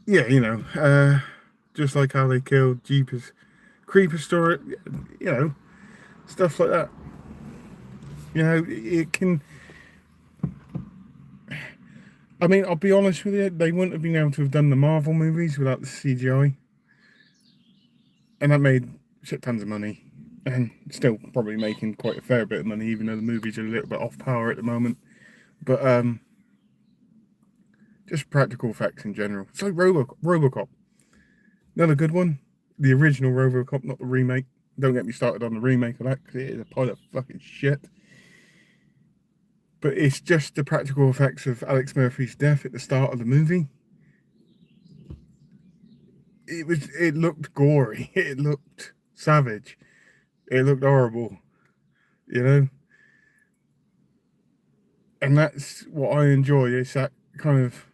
yeah, just like how they killed Jeepers Creepers story, stuff like that. It can. I mean, I'll be honest with you, they wouldn't have been able to have done the Marvel movies without the CGI, and that made shit tons of money, and still probably making quite a fair bit of money, even though the movies are a little bit off power at the moment. But just practical effects in general. It's like RoboCop, another good one. The original RoboCop, not the remake. Don't get me started on the remake of that because it is a pile of fucking shit. But it's just the practical effects of Alex Murphy's death at the start of the movie. It looked gory. It looked savage. It looked horrible. You know, and that's what I enjoy. It's that kind of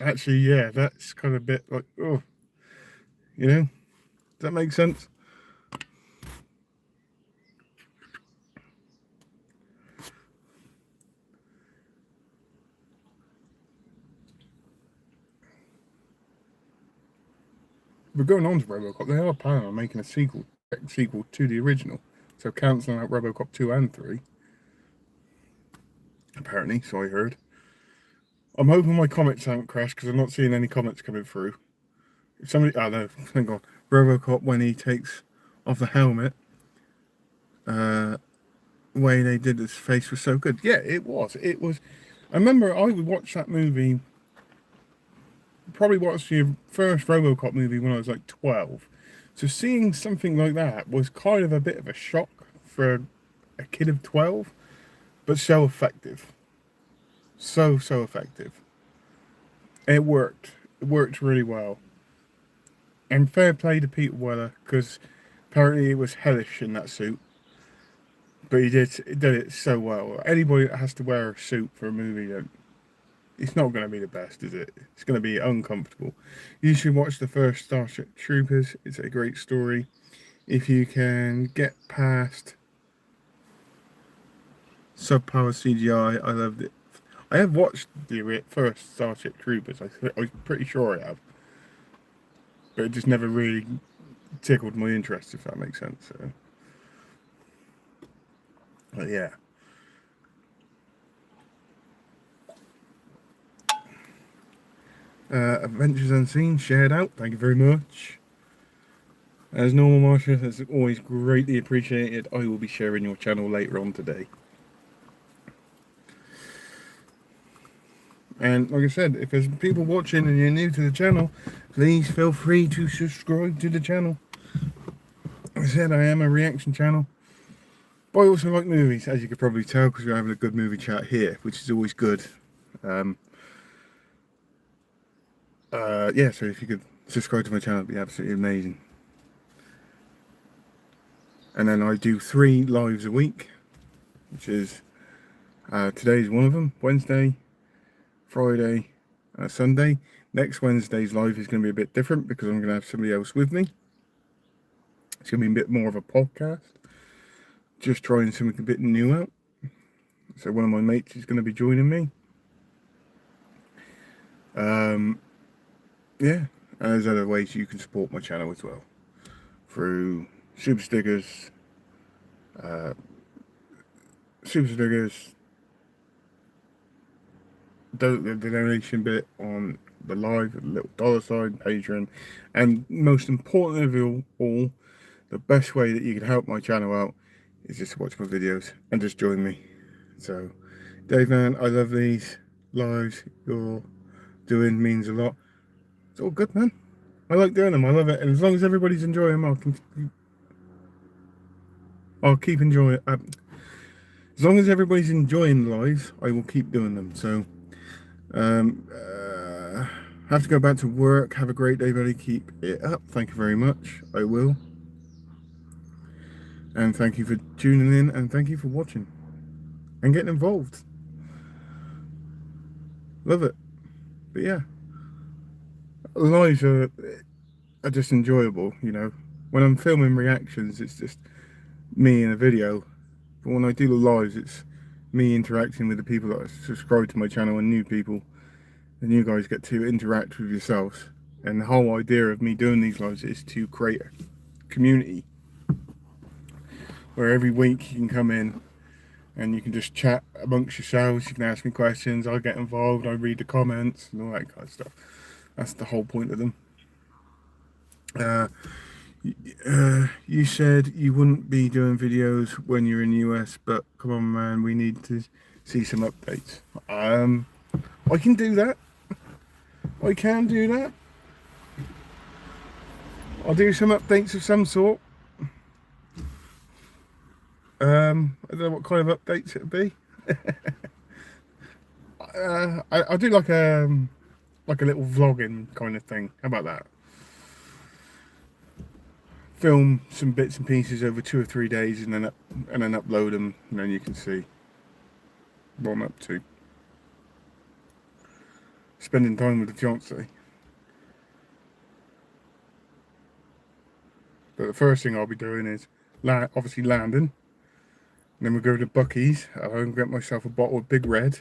actually, yeah, that's kind of a bit like oh, does that make sense? But going on to RoboCop, they are planning on making a sequel to the original. So cancelling out RoboCop 2 and 3, apparently, so I heard. I'm hoping my comments haven't crashed because I'm not seeing any comments coming through. If somebody, oh no, hang on. RoboCop when he takes off the helmet, the way they did his face was so good. Yeah, it was. It was. I remember I would watch that movie, probably watched the first RoboCop movie when I was like 12. So seeing something like that was kind of a bit of a shock for a kid of 12, but so effective. So effective. It worked. It worked really well. And fair play to Peter Weller because apparently it was hellish in that suit, but he did it so well. Anybody that has to wear a suit for a movie, it's not going to be the best, is it? It's going to be uncomfortable. You should watch the first Starship Troopers. It's a great story. If you can get past subpower CGI, I loved it. I have watched the first Starship Troopers. I'm pretty sure I have, but it just never really tickled my interest, if that makes sense. So, but yeah. Adventures Unseen, shared out. Thank you very much. As normal, Marsha, that's always greatly appreciated. I will be sharing your channel later on today. And like I said, if there's people watching and you're new to the channel, please feel free to subscribe to the channel. Like I said, I am a reaction channel. But I also like movies, as you could probably tell, because we're having a good movie chat here, which is always good. Um, yeah, so if you could subscribe to my channel, it'd be absolutely amazing. and then I do 3 lives a week, which is today's one of them, Wednesday, Friday, Sunday. Next Wednesday's live is going to be a bit different because I'm going to have somebody else with me. It's going to be a bit more of a podcast, just trying something a bit new out. So one of my mates is going to be joining me. Yeah, and there's other ways you can support my channel as well, through super stickers, the donation bit on the live, a little $sign, Patreon, and most important of all, the best way that you can help my channel out is just watch my videos and just join me. So, Dave, man, I love these lives you're doing, means a lot. It's all good, man. I like doing them. I love it, and as long as everybody's enjoying them, I'll keep enjoying it. As long as everybody's enjoying the lives, I will keep doing them. So, have to go back to work. Have a great day, buddy. Keep it up. Thank you very much. I will. And thank you for tuning in, and thank you for watching and getting involved. Love it. But yeah, lives are just enjoyable, you know. When I'm filming reactions, it's just me in a video. But when I do the lives, it's me interacting with the people that are subscribed to my channel and new people. And you guys get to interact with yourselves. And the whole idea of me doing these lives is to create a community where every week you can come in and you can just chat amongst yourselves. You can ask me questions, I get involved, I read the comments and all that kind of stuff. That's the whole point of them. You said you wouldn't be doing videos when you're in the US, but come on, man, we need to see some updates. I can do that. I can do that. I'll do some updates of some sort. I don't know what kind of updates it'll be. I'll do like a little vlogging kind of thing. How about that? Film some bits and pieces over 2 or 3 days, and then upload them, and then you can see what I'm up to. Spending time with the fiance. But the first thing I'll be doing is obviously landing. And then we'll go to Bucky's. I'll get myself a bottle of Big Red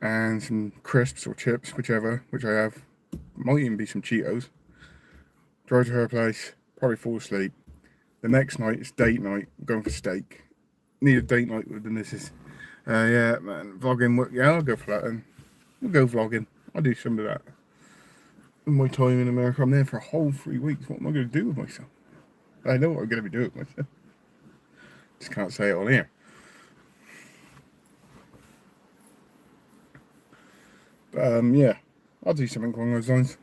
and some crisps or chips, whichever, which I have. Might even be some Cheetos. Drive to her place, probably fall asleep. The next night it's date night. I'm going for steak. Need a date night with the missus. Yeah, man, vlogging. Yeah, I'll go for that then. We'll go vlogging. I'll do some of that. In my time in America, I'm there for a whole 3 weeks. What am I going to do with myself? I know what I'm going to be doing with myself. Just can't say it on here. But, yeah, I'll do something along those lines.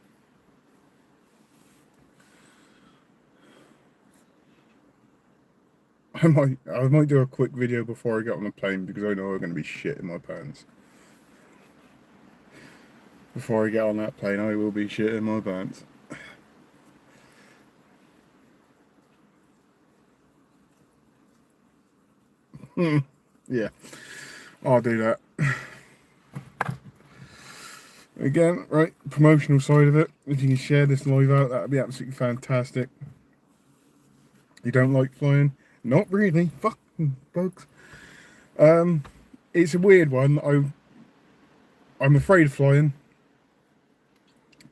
I might do a quick video before I get on the plane because I know I'm going to be shit in my pants. Before I get on that plane, I will be shit in my pants. Yeah, I'll do that. Again, right, promotional side of it. If you can share this live out, that would be absolutely fantastic. You don't like flying? Not really. Fucking bugs. It's a weird one. I'm afraid of flying.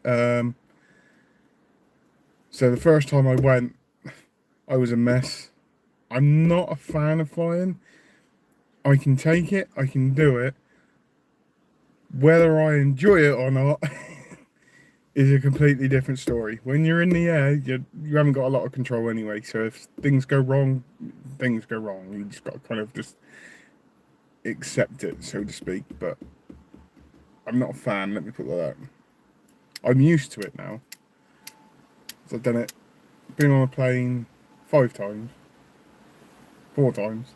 So the first time I went, I was a mess. I'm not a fan of flying. I can take it, I can do it. Whether I enjoy it or not is a completely different story. When you're in the air, you haven't got a lot of control anyway. So if things go wrong, things go wrong. You just got to kind of just accept it, so to speak. But I'm not a fan, let me put it like that. I'm used to it now. So I've done it, been on a plane 5 times, 4 times,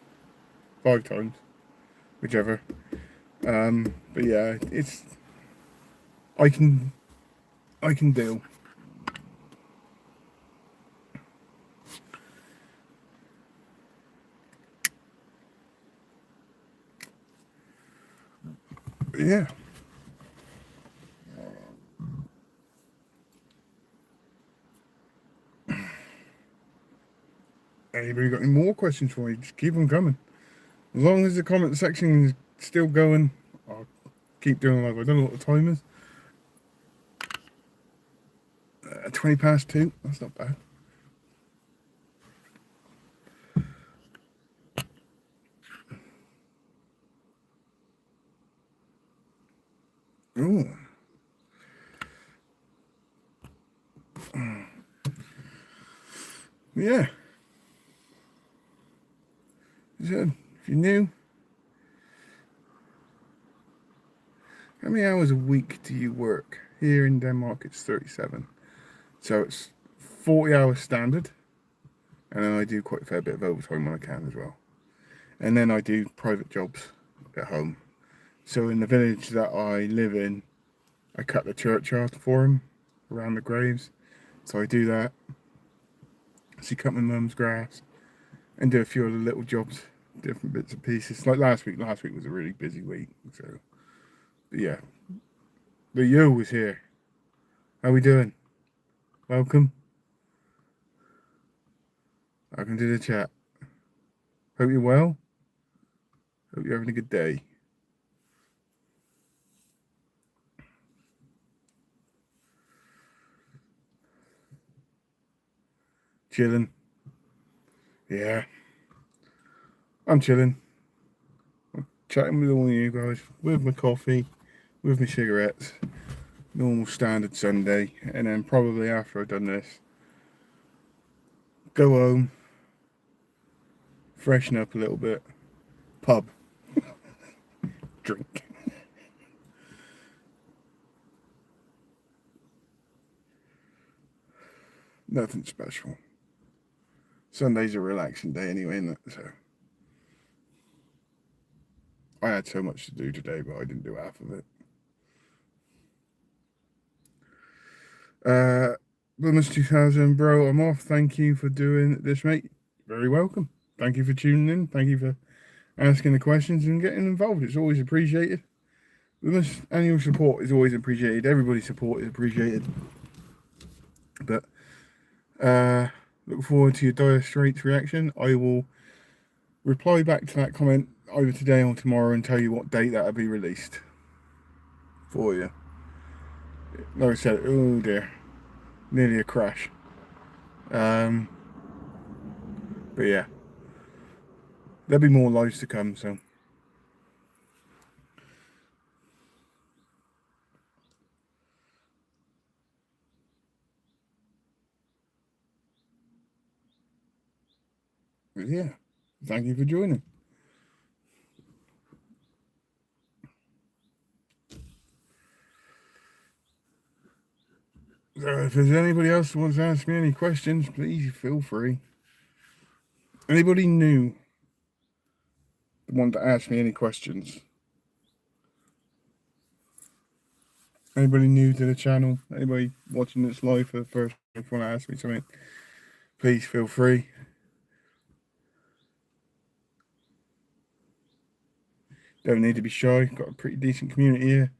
5 times, whichever. But yeah, I can deal. But yeah. Anybody got any more questions for me? Just keep them coming. As long as the comment section is still going, I'll keep doing live. I don't know what the time is. 20 past 2. That's not bad. Ooh. Yeah. So, if you're new, how many hours a week do you work? Here in Denmark, it's 37. So it's 40 hours standard. And then I do quite a fair bit of overtime when I can as well. And then I do private jobs at home. So in the village that I live in, I cut the churchyard for him around the graves. So I do that. So cut my mum's grass and do a few other little jobs, different bits and pieces. Like last week was a really busy week. So, but yeah. But you was here. How we doing? Welcome. Welcome to the chat. Hope you're well. Hope you're having a good day. Chilling. Yeah. I'm chilling. I'm chatting with all of you guys, with my coffee, with my cigarettes. Normal standard Sunday. And then probably after I've done this, go home, freshen up a little bit, pub, drink. Nothing special. Sunday's a relaxing day anyway, isn't it? So I had so much to do today, but I didn't do half of it. Wilmus 2000, bro, I'm off. Thank you for doing this, mate. Very welcome. Thank you for tuning in. Thank you for asking the questions and getting involved. It's always appreciated. Wilmus, annual support is always appreciated. Everybody's support is appreciated. But look forward to your Dire Straits reaction. I will reply back to that comment either today or tomorrow and tell you what date that'll be released for you. Like I said, oh dear, nearly a crash. But yeah, there'll be more lives to come. So yeah, thank you for joining. So if there's anybody else who wants to ask me any questions, please feel free. Anybody new that want to ask me any questions? Anybody new to the channel? Anybody watching this live for the first time want to ask me something? Please feel free. Don't need to be shy. Got a pretty decent community here.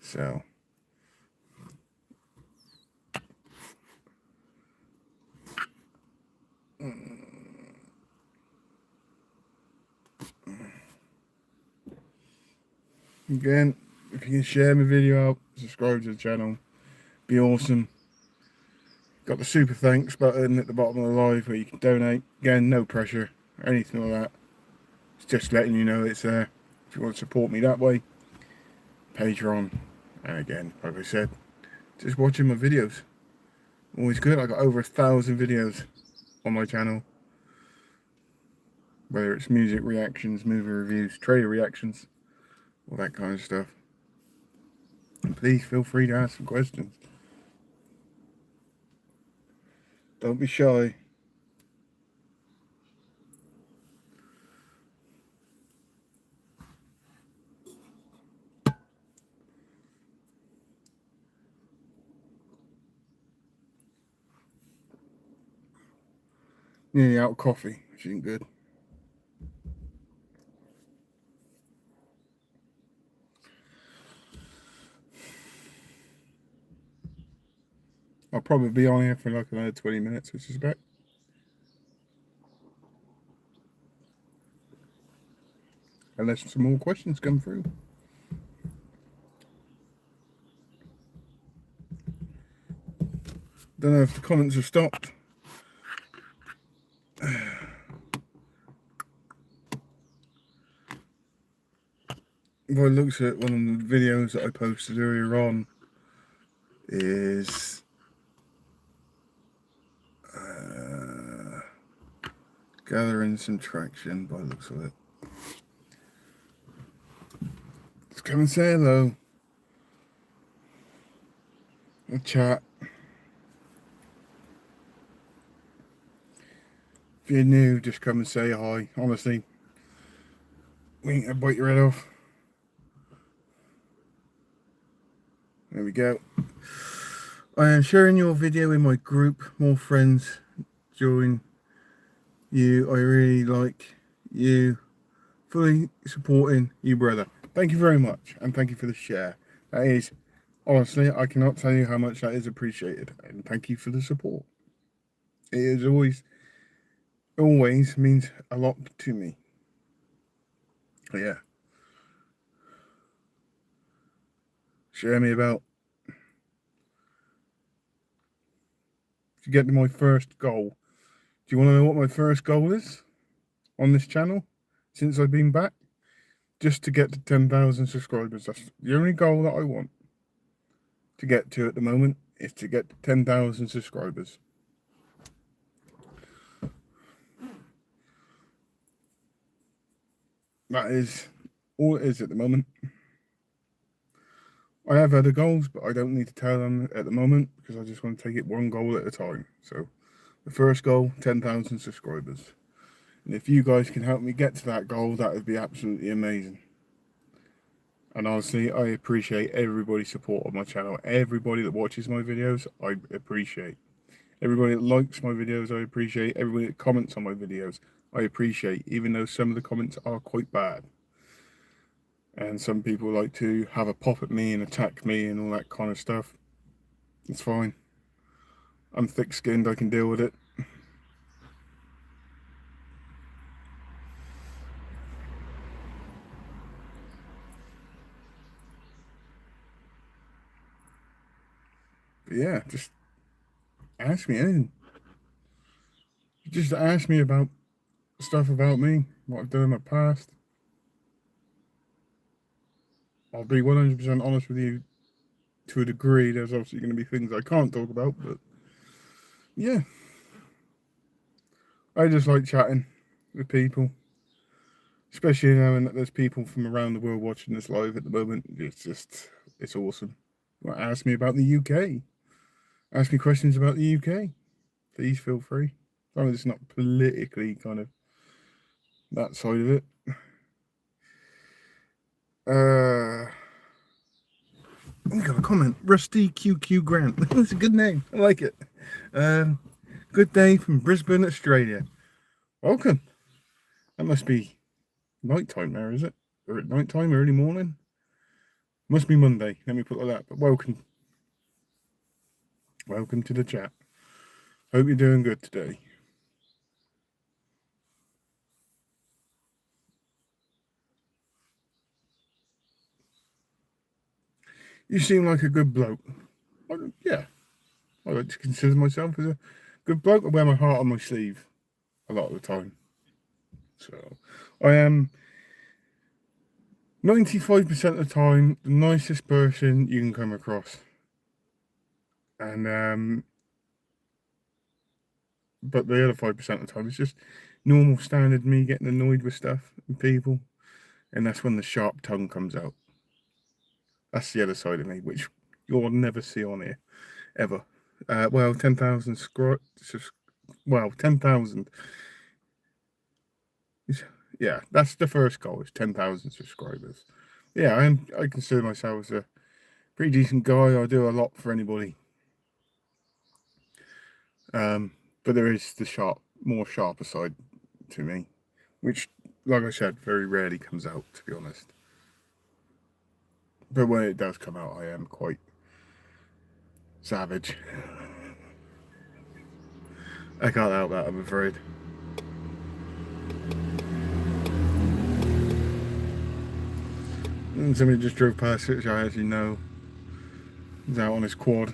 So again, if you can share my video out, subscribe to the channel, be awesome. Got the super thanks button at the bottom of the live where you can donate. Again, no pressure or anything like that. It's just letting you know it's there. If you want to support me that way, Patreon. And again, like I said, just watching my videos. Always good. I got over 1,000 videos on my channel. Whether it's music reactions, movie reviews, trailer reactions, all that kind of stuff. And please feel free to ask some questions. Don't be shy. Nearly out of coffee, which isn't good. I'll probably be on here for like another 20 minutes, I suspect. Unless some more questions come through. Don't know if the comments have stopped. If I looked at one of the videos that I posted earlier on, is gathering some traction by the looks of it. Let's come and say hello. A chat. If you're new, just come and say hi. Honestly, we ain't gonna bite your head off. There we go. I am sharing your video in my group. More friends join you. I really like you. Fully supporting you, brother. Thank you very much, and thank you for the share. That is, honestly, I cannot tell you how much that is appreciated, and thank you for the support. It is always means a lot to me. But yeah. Share me about. To get to my first goal. Do you want to know what my first goal is on this channel since I've been back? Just to get to 10,000 subscribers. That's the only goal that I want to get to at the moment, is to get to 10,000 subscribers. That is all it is at the moment. I have other goals, but I don't need to tell them at the moment because I just want to take it one goal at a time. So the first goal, 10,000 subscribers. And if you guys can help me get to that goal, that would be absolutely amazing. And honestly, I appreciate everybody's support on my channel. Everybody that watches my videos, I appreciate. Everybody that likes my videos, I appreciate. Everybody that comments on my videos, I appreciate. Even though some of the comments are quite bad. And some people like to have a pop at me and attack me and all that kind of stuff. It's fine. I'm thick-skinned, I can deal with it. But yeah, just ask me anything. Just ask me about stuff about me, what I've done in my past. I'll be 100% honest with you to a degree. There's obviously going to be things I can't talk about, but yeah. I just like chatting with people, especially knowing that there's people from around the world watching this live at the moment. It's awesome. Well, ask me about the UK. Ask me questions about the UK. Please feel free. As long as it's not politically kind of that side of it. We got a comment. Rusty QQ Grant. That's a good name. I like it. Good day from Brisbane, Australia. Welcome. That must be night time there, is it? Or at night time, early morning? Must be Monday. Let me put it like that. But welcome. Welcome to the chat. Hope you're doing good today. You seem like a good bloke. Yeah, I like to consider myself as a good bloke. I wear my heart on my sleeve a lot of the time. So I am 95% of the time the nicest person you can come across. And but the other 5% of the time it's just normal standard me getting annoyed with stuff and people, and that's when the sharp tongue comes out. That's the other side of me, which you'll never see on here ever. Well, 10,000 well, 10,000. Yeah, that's the first goal, is 10,000 subscribers. Yeah, I consider myself as a pretty decent guy. I do a lot for anybody. But there is the more sharper side to me, which, like I said, very rarely comes out, to be honest. But when it does come out, I am quite savage. I can't help that, I'm afraid. And somebody just drove past it, which I actually know. He's out on his quad.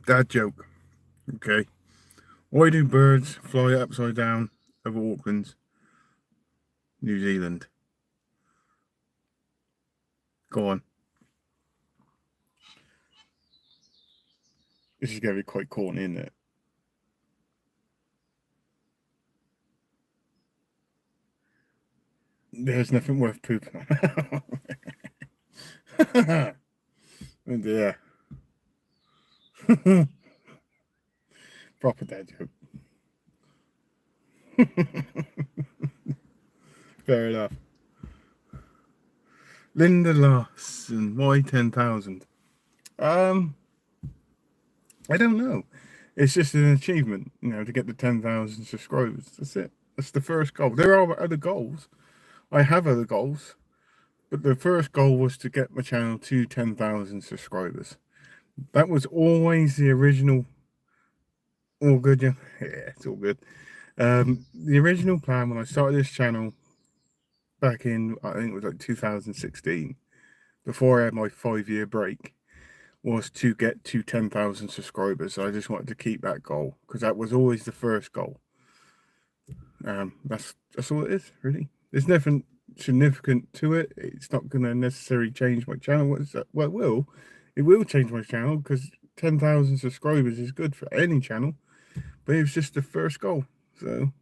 Dad joke. Okay. Why do birds fly upside down over Auckland, New Zealand? Go on. This is going to be quite corny, isn't it? There's nothing worth pooping on. Oh dear. Proper dad joke. Fair enough. Linda Larson, why 10,000? Um, I don't know. It's just an achievement, to get the 10,000 subscribers. That's it. That's the first goal. There are other goals. I have other goals, but the first goal was to get my channel to 10,000 subscribers. That was always the original. All good, yeah? Yeah, it's all good. The original plan when I started this channel back in, I think it was like 2016, before I had my 5-year break, was to get to 10,000 subscribers. So I just wanted to keep that goal because that was always the first goal. That's all it is, really. There's nothing significant to it. It's not going to necessarily change my channel. Well, it will. It will change my channel because 10,000 subscribers is good for any channel. But it was just the first goal. So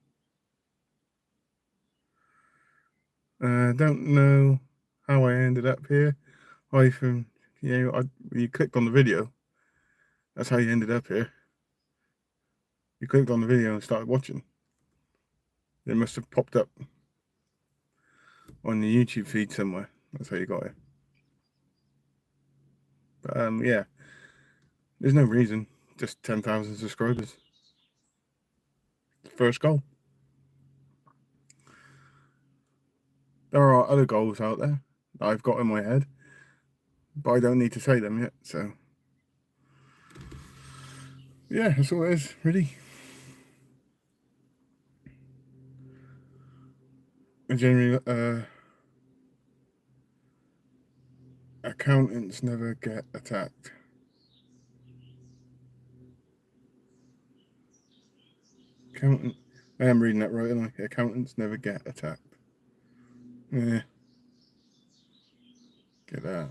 I don't know how I ended up here. You clicked on the video. That's how you ended up here. You clicked on the video and started watching. It must have popped up on the YouTube feed somewhere. That's how you got it. But yeah, there's no reason. Just 10,000 subscribers. First goal. There are other goals out there that I've got in my head, but I don't need to say them yet. So yeah, that's all it is, really. I generally, accountants never get attacked. Accountant. I am reading that right, aren't I? Accountants never get attacked. Yeah, get out.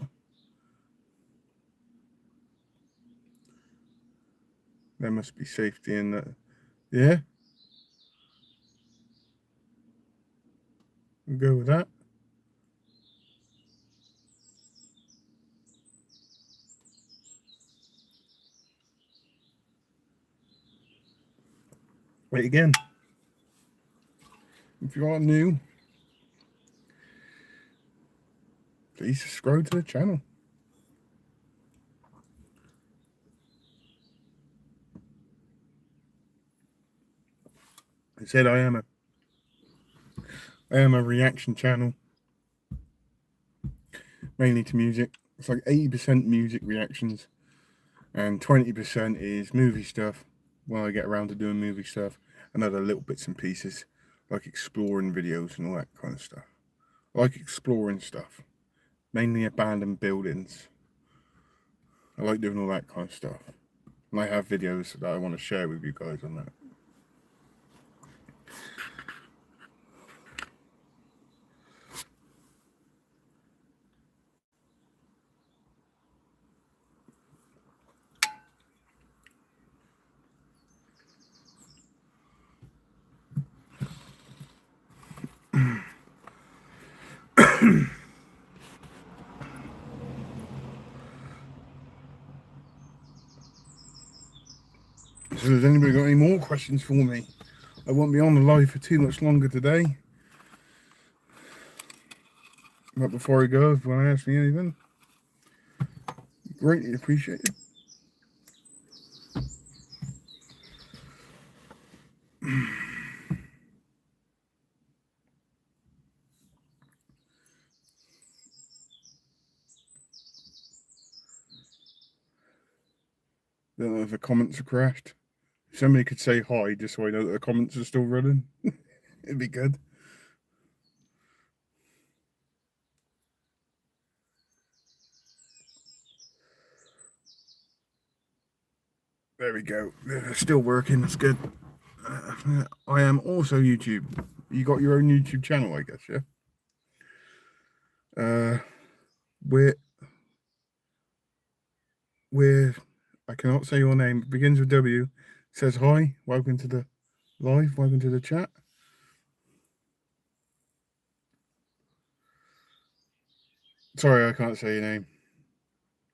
There must be safety in that. Yeah, we'll go with that. Wait again. If you are new, please subscribe to the channel. I said I am a reaction channel, mainly to music. It's like 80% music reactions, and 20% is movie stuff. When I get around to doing movie stuff, and other little bits and pieces, like exploring videos and all that kind of stuff. I like exploring stuff, mainly abandoned buildings. I like doing all that kind of stuff. And I have videos that I want to share with you guys on that. So has anybody got any more questions for me? I won't be on the live for too much longer today. But before I go, if you want to ask me anything, greatly appreciated. Don't know if the comments are crashed. If somebody could say hi just so I know that the comments are still running, it'd be good. There we go. They're still working. That's good. I am also YouTube. You got your own YouTube channel, I guess, yeah? We're I cannot say your name. It begins with W. Says hi. Welcome to the live. Welcome to the chat. Sorry, I can't say your name.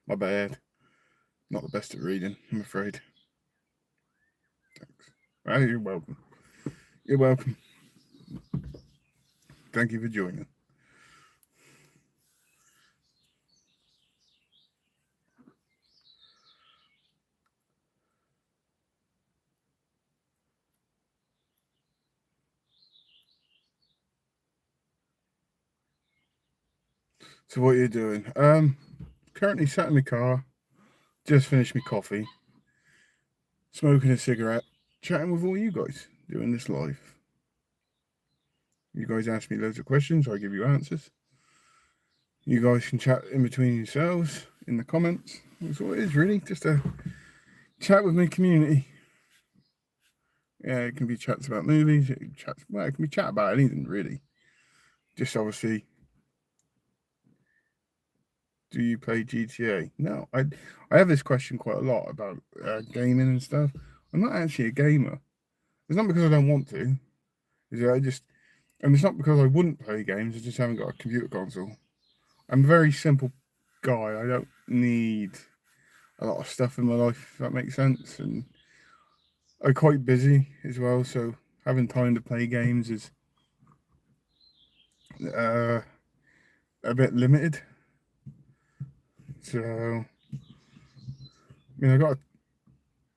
My bad. Not the best at reading, I'm afraid. Thanks. Oh, you're welcome. You're welcome. Thank you for joining. So what are you doing? Currently sat in my car, just finished my coffee, smoking a cigarette, chatting with all you guys, doing this live. You guys ask me loads of questions, I give you answers. You guys can chat in between yourselves in the comments. That's all it is, really, just a chat with my community. Yeah, it can be chats about movies, it can be chat about anything, really. Just obviously, do you play GTA? No, I have this question quite a lot about gaming and stuff. I'm not actually a gamer. It's not because I don't want to. And it's not because I wouldn't play games. I just haven't got a computer console. I'm a very simple guy. I don't need a lot of stuff in my life, if that makes sense. And I'm quite busy as well, so having time to play games is a bit limited. So, I got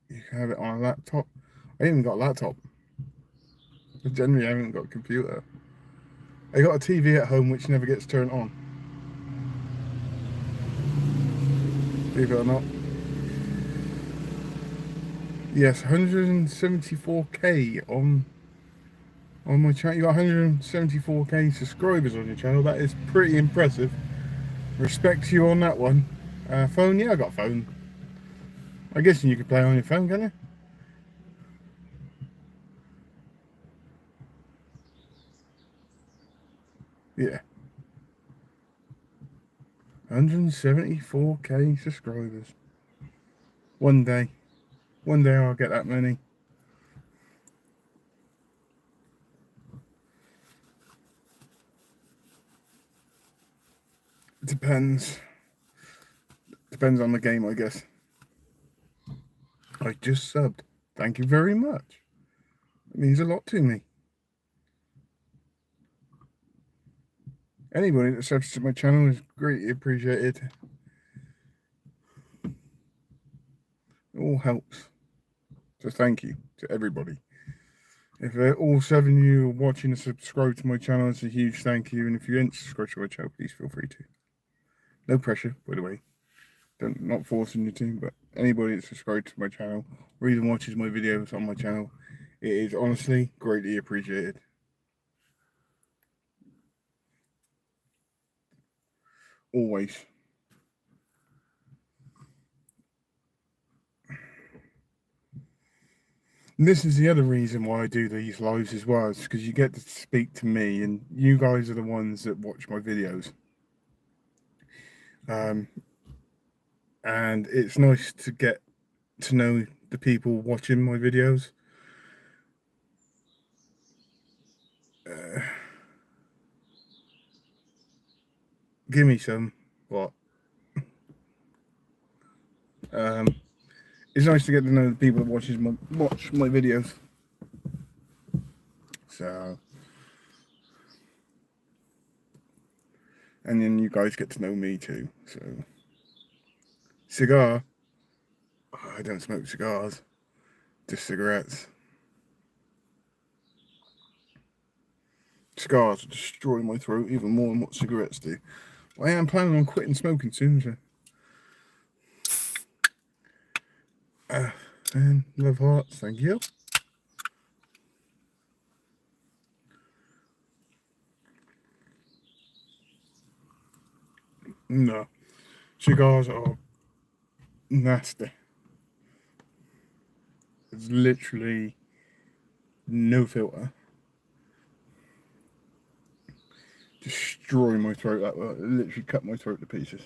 you can have it on a laptop. I even got a laptop. I generally haven't got a computer. I got a TV at home which never gets turned on. Believe it or not. Yes, 174k on my channel. You got 174k subscribers on your channel. That is pretty impressive. Respect to you on that one. Phone, yeah, I got a phone. I guess you could play on your phone, can you? Yeah. 174k subscribers. One day I'll get that many. It depends. Depends on the game, I guess. I just subbed. Thank you very much. It means a lot to me. Anybody that subs to my channel is greatly appreciated. It all helps. So thank you to everybody. If all 7 of you are watching and subscribe to my channel, it's a huge thank you. And if you ain't subscribed to my channel, please feel free to. No pressure, by the way. Not forcing you to, but anybody that subscribed to my channel or even watches my videos on my channel, it is honestly greatly appreciated. Always. And this is the other reason why I do these lives as well, is because you get to speak to me, and you guys are the ones that watch my videos. And it's nice to get to know the people watching my videos. Give me some. What? It's nice to get to know the people that watch my videos. So, and then you guys get to know me too. So, cigar. I don't smoke cigars, just cigarettes. Cigars destroy my throat even more than what cigarettes do. I am planning on quitting smoking soon. So. and love hearts. Thank you. No, cigars are nasty. It's literally no filter. Destroy my throat. That literally cut my throat to pieces.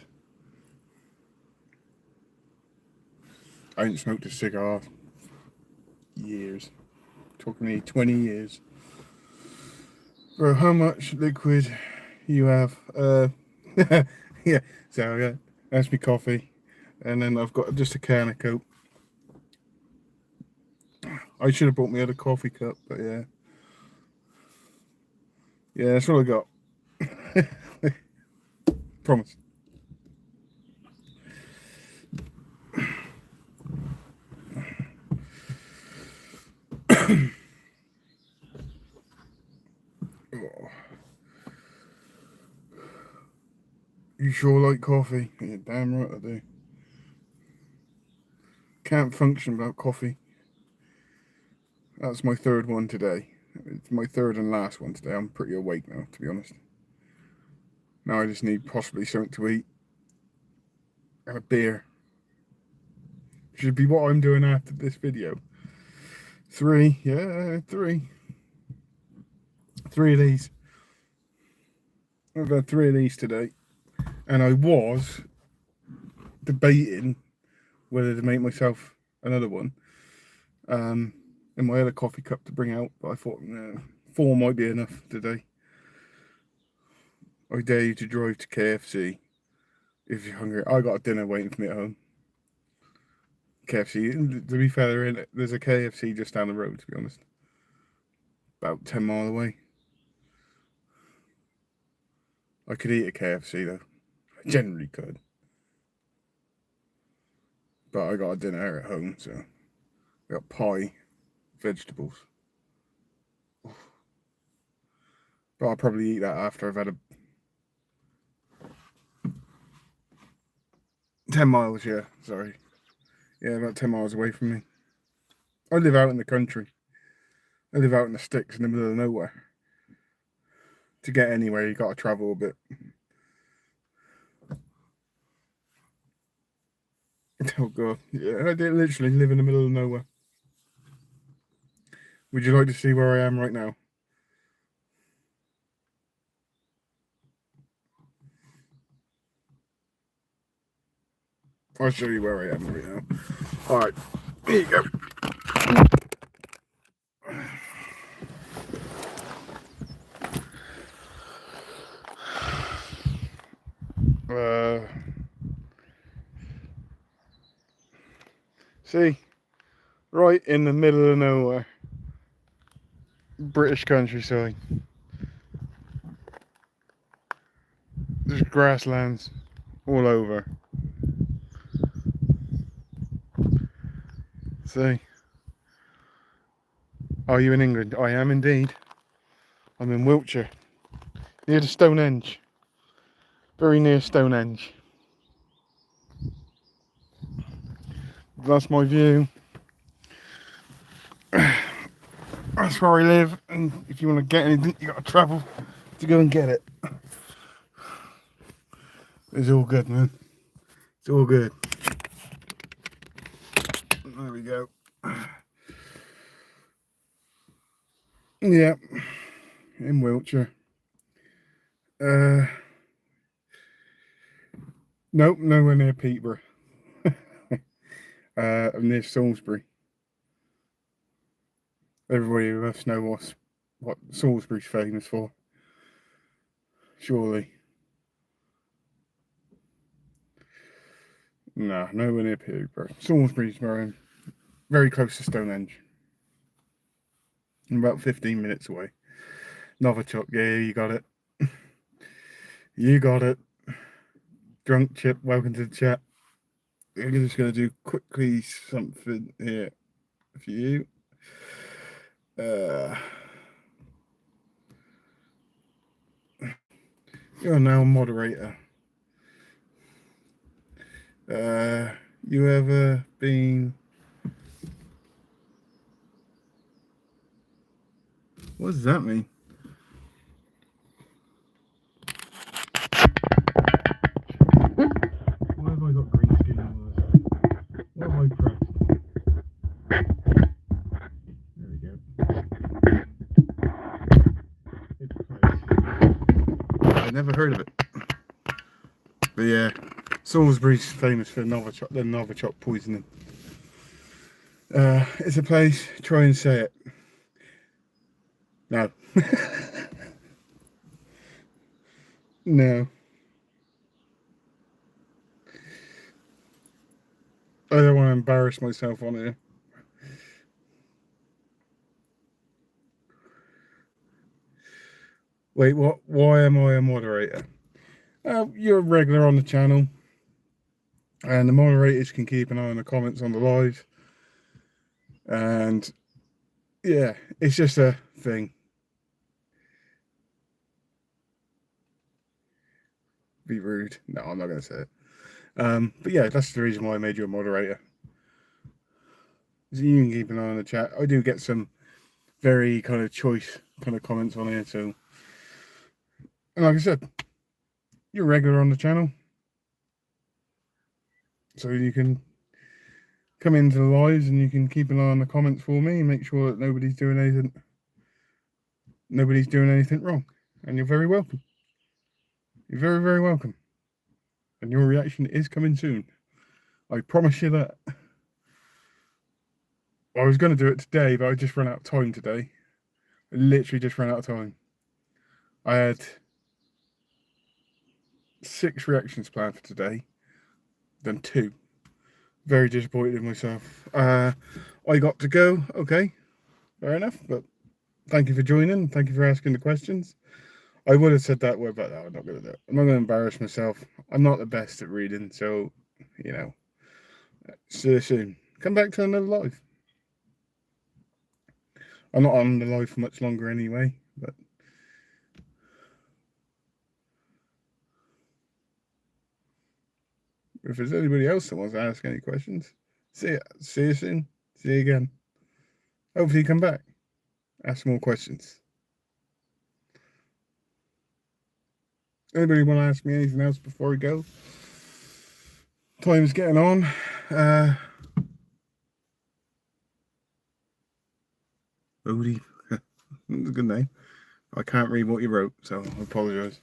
I ain't smoked a cigar years. Talking me 20 years. Bro, how much liquid you have? Yeah, so yeah, that's me coffee. And then I've got just a can of Coke. I should have bought me other coffee cup, but yeah. Yeah, that's all I got. Promise. Oh, you sure like coffee? Yeah, damn right I do. Can't function without coffee. That's my third one today. It's my third and last one today. I'm pretty awake now, to be honest. Now I just need possibly something to eat and a beer. Should be what I'm doing after this video. Three, yeah, three. Three of these. I've had three of these today. And I was debating whether to make myself another one. In my other coffee cup to bring out, but I thought four might be enough today. I dare you to drive to KFC if you're hungry. I got a dinner waiting for me at home. KFC, to be fair, there's a KFC just down the road, to be honest. About 10 miles away. I could eat a KFC though. I generally could. But I got a dinner at home, so I got pie, vegetables. But I'll probably eat that after I've had a 10 miles, yeah, sorry. Yeah, about 10 miles away from me. I live out in the country. I live out in the sticks in the middle of nowhere. To get anywhere, you got to travel a bit. Oh, God. Yeah, I did literally live in the middle of nowhere. Would you like to see where I am right now? I'll show you where I am right now. All right, here you go. See, right in the middle of nowhere, British countryside. There's grasslands all over. See, are you in England? I am indeed. I'm in Wiltshire, near to Stonehenge. Very near Stonehenge. That's my view. That's where I live, and if you want to get anything, you got to travel to go and get it. It's all good, man. It's all good. There we go. Yeah, in Wiltshire. Nope, nowhere near Peterborough. I'm near Salisbury. Everybody must know what Salisbury's famous for. Surely. No, nowhere near Peterborough. Salisbury's very close to Stonehenge. I'm about 15 minutes away. Novichok, yeah, you got it. You got it. Drunk Chip, welcome to the chat. I'm just going to do quickly something here for you. You're now a moderator. You ever been What does that mean? Why have I got green screen on this? What have I pressed? There we go. It's place. I never heard of it. But yeah, Salisbury's famous for the Novichok poisoning. It's a place, try and say it. No. No. I don't want to embarrass myself on here. Wait, what? Why am I a moderator? You're a regular on the channel, and the moderators can keep an eye on the comments on the live. And yeah, it's just a thing. Be rude. No, I'm not going to say it. But yeah, that's the reason why I made you a moderator. So you can keep an eye on the chat. I do get some very kind of choice kind of comments on here. So, and like I said, you're a regular on the channel, so you can come into the lives and you can keep an eye on the comments for me and make sure that nobody's doing anything wrong. And you're very welcome. You're very, very welcome. And your reaction is coming soon. I promise you that. I was going to do it today, but I just ran out of time today. I literally just ran out of time. I had 6 reactions planned for today, then 2. Very disappointed in myself. I got to go. Okay, fair enough. But thank you for joining. Thank you for asking the questions. I would have said that word, but no, I'm not going to do it. I'm not going to embarrass myself. I'm not the best at reading, so, you know. See you soon. Come back to another live. I'm not on the live for much longer anyway, but if there's anybody else that wants to ask any questions, see you soon. See you again. Hopefully you come back. Ask more questions. Anybody want to ask me anything else before we go? Time's getting on. Odie. That's a good name. I can't read what you wrote, so I apologise.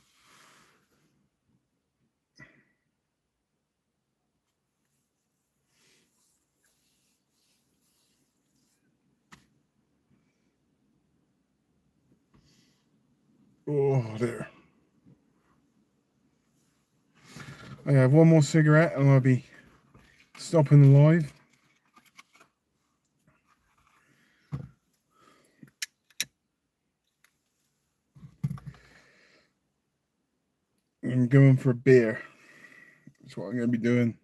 Oh, there. I have one more cigarette and I'll be stopping the live. I'm going for a beer. That's what I'm going to be doing.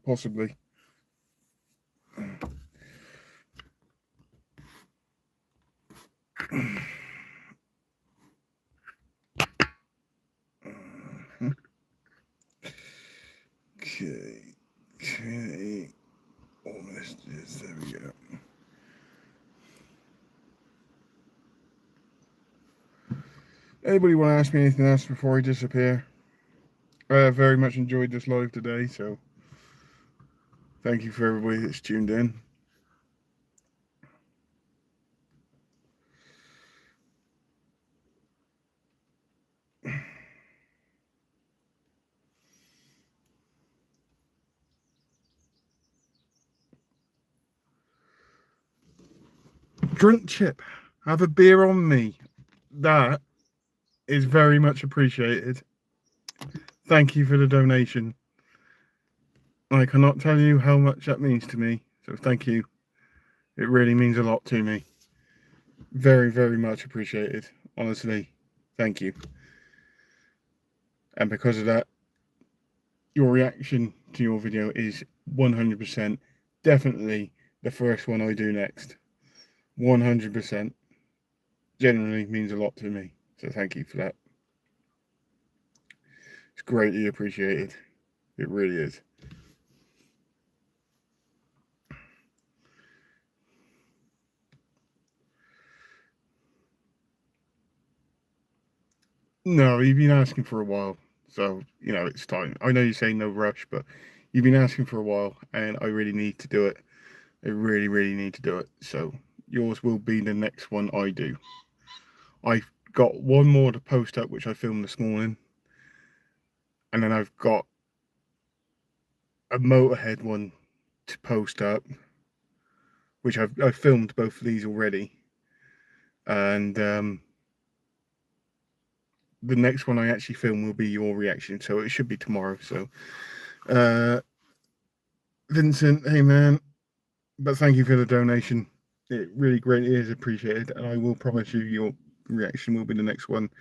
Possibly. Okay. Almost is. There we go. Anybody want to ask me anything else before I disappear? I very much enjoyed this live today, so thank you for everybody that's tuned in. Drink chip. Have a beer on me. That is very much appreciated. Thank you for the donation. I cannot tell you how much that means to me. So thank you. It really means a lot to me. Very, very much appreciated. Honestly, thank you. And because of that, your reaction to your video is 100% definitely the first one I do next. 100% genuinely means a lot to me. So thank you for that. It's greatly appreciated. It really is. No, you've been asking for a while, so you know it's time. I know you say no rush, but you've been asking for a while, and I really need to do it. I really, really need to do it. So yours will be the next one I do. I've got one more to post up, which I filmed this morning, and then I've got a Motorhead one to post up, which I've filmed both of these already, and the next one I actually film will be your reaction, so it should be tomorrow. So, uh, Vincent, hey man, but thank you for the donation. It really greatly is appreciated, and I will promise you your reaction will be the next one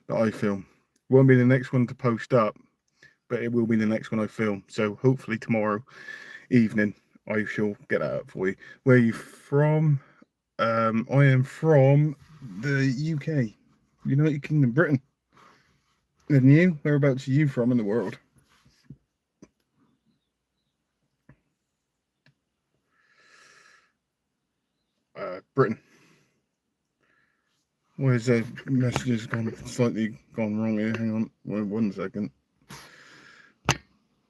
that I film. It won't be the next one to post up, but it will be the next one I film. So hopefully tomorrow evening I shall get that up for you. Where are you from? I am from the UK, United Kingdom, Britain. And you? Whereabouts are you from in the world? Britain. Where's the messages gone slightly gone wrong here? Hang on, 1 second.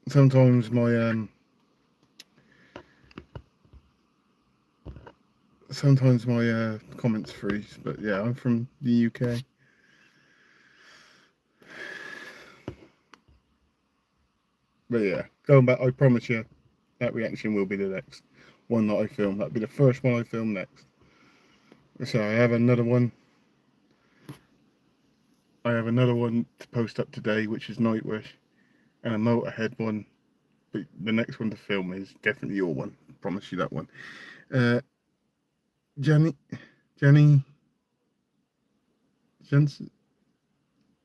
Sometimes my comments freeze, but yeah, I'm from the UK. But yeah, going back, I promise you that reaction will be the next one that I film. That'll be the first one I film next. So I have another one. I have another one to post up today, which is Nightwish, and a Motorhead one. But the next one to film is definitely your one. I promise you that one. Uh, Jenny, Jenny Jensen.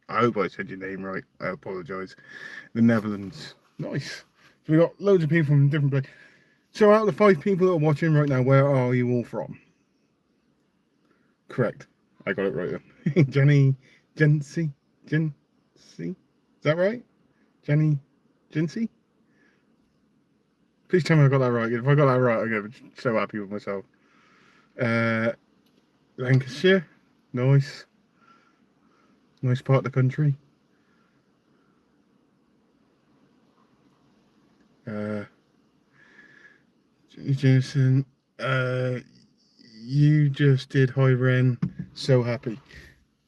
I hope I said your name right. I apologise. The Netherlands. Nice. So we got loads of people from different places. So out of the 5 people that are watching right now, where are you all from? Correct. I got it right then. Jenny Jency? Jency? Is that right? Jenny Jency? Please tell me I got that right. If I got that right, I'm going to be so happy with myself. Uh, Lancashire. Nice. Nice part of the country. Uh, Jason, you just did Hi Ren. So happy.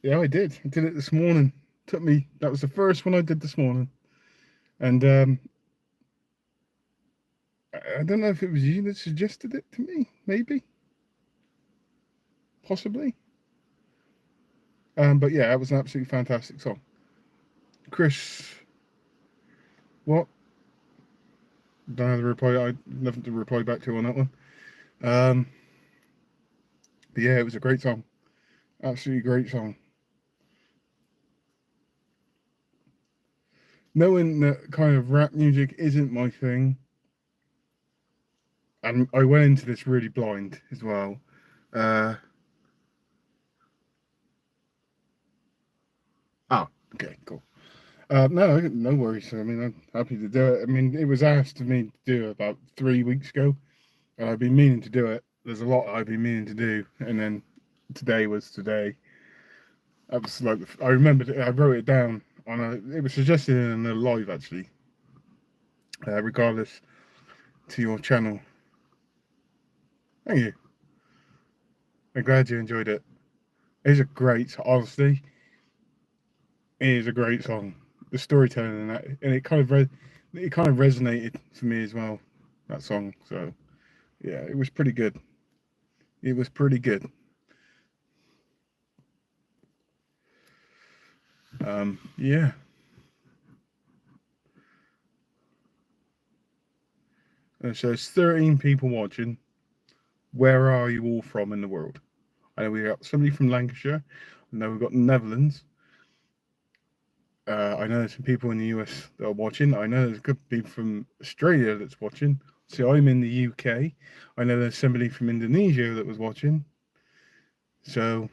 Yeah, I did. I did it this morning. Took me. That was the first one I did this morning, and I don't know if it was you that suggested it to me. Maybe, possibly. But yeah, it was an absolutely fantastic song. Chris, what? Don't have to reply. I nothing to reply back to on that one. Um, but yeah, it was a great song. Absolutely great song. Knowing that kind of rap music isn't my thing, and I went into this really blind as well. Uh, okay, cool. No, no worries. I mean, I'm happy to do it. I mean, it was asked of me to do about 3 weeks ago, and I've been meaning to do it. There's a lot I've been meaning to do, and then today was today. That was like I remembered it, I wrote it down on a. It was suggested in a live actually. Regardless to your channel. Thank you. I'm glad you enjoyed it. It's a great, honestly, it is a great song. The storytelling in that, and it kind of resonated for me as well. That song. So yeah, it was pretty good. It was pretty good. Yeah. So it's 13 people watching. Where are you all from in the world? I know we got somebody from Lancashire. I know we've got the Netherlands. I know there's some people in the US that are watching. I know there's a good people from Australia that's watching. So I'm in the UK. I know there's somebody from Indonesia that was watching. So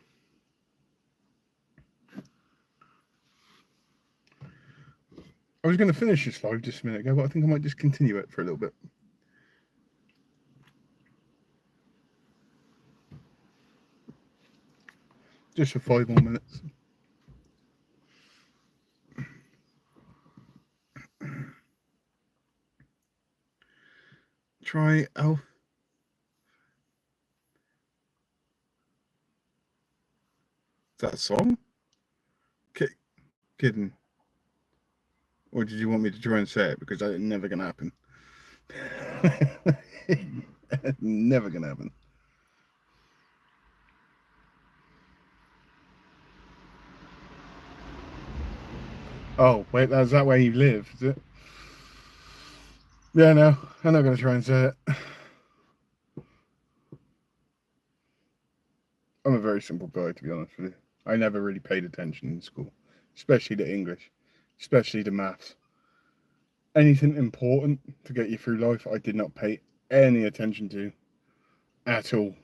I was going to finish this live just a minute ago, but I think I might just continue it for a little bit. Just for 5 more minutes. try Elf. Is that a song? Kidding. Or did you want me to try and say it? Because that's never going to happen. Never going to happen. Oh, wait, that's that way you live, is it? Yeah, no, I'm not going to try and say it. I'm a very simple guy, to be honest with you. I never really paid attention in school, especially to English, especially to maths. Anything important to get you through life, I did not pay any attention to at all.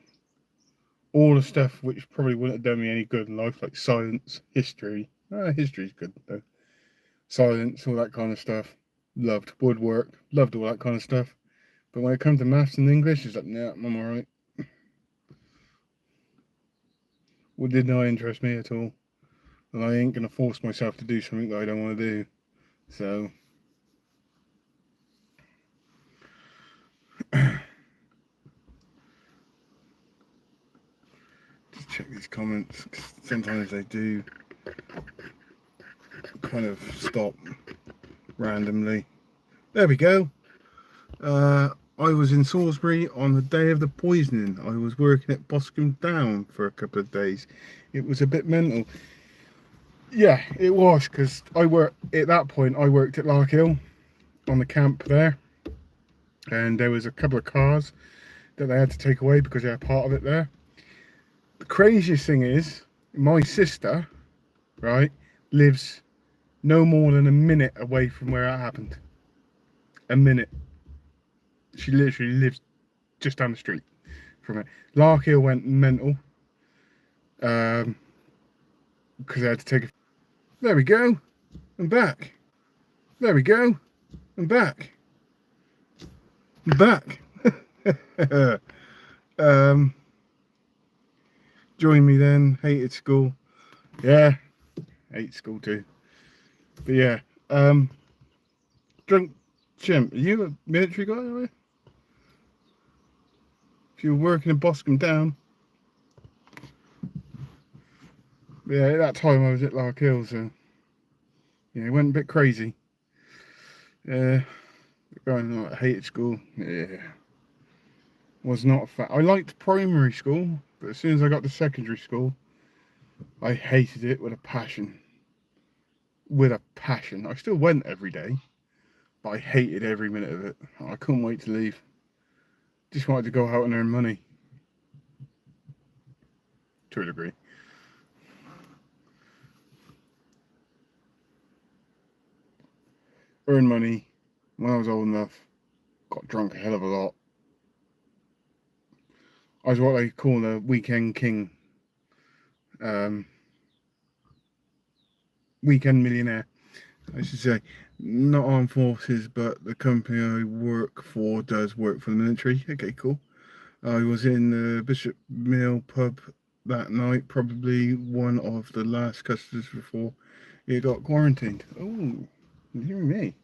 All the stuff which probably wouldn't have done me any good in life, like science, history. History's good though. Science, all that kind of stuff. Loved woodwork, loved all that kind of stuff. But when it comes to maths and English, it's like, nah, I'm alright. Well, did not interest me at all. And I ain't going to force myself to do something that I don't want to do. So, just check these comments. Sometimes they do kind of stop randomly. There we go. I was in Salisbury on the day of the poisoning. I was working at Boscombe Down for a couple of days. It was a bit mental. Yeah, it was, because I worked at Larkhill on the camp there, and there was a couple of cars that they had to take away because they were part of it there. The craziest thing is, my sister, right, lives no more than a minute away from where it happened. A minute. She literally lives just down the street from it. Larkhill went mental because they had to take it. There we go. I'm back. There we go. I'm back. I'm back. Join me then. Hated school. Yeah, hate school too. But yeah, drunk chimp. Are you a military guy? Are you? If you were working in Boscombe Down. Yeah, at that time I was at Larkhill, so yeah, it went a bit crazy. Yeah, going on, I hated school. Yeah, was not a fan. I liked primary school, but as soon as I got to secondary school, I hated it with a passion. With a passion. I still went every day, but I hated every minute of it. I couldn't wait to leave. Just wanted to go out and earn money. To a degree. Earn money when I was old enough. Got drunk a hell of a lot. I was what they call a weekend king. Weekend millionaire, I should say. Not armed forces, but the company I work for does work for the military. Okay, cool. I was in the Bishop Mill pub that night, probably one of the last customers before it got quarantined. Oh, dear me.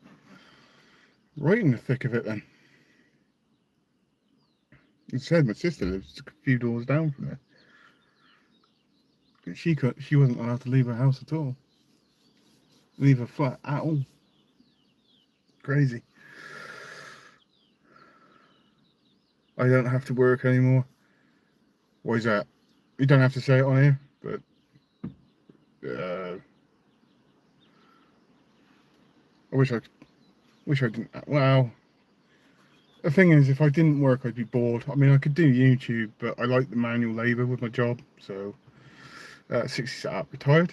Right in the thick of it then. It said my sister lives a few doors down from there. She wasn't allowed to leave her house at all. Leave her flat at all. Crazy. I don't have to work anymore. Why is that? You don't have to say it on here, but I wish I didn't. Well, the thing is, if I didn't work, I'd be bored. I mean, I could do YouTube, but I like the manual labour with my job, so 60 up, retired.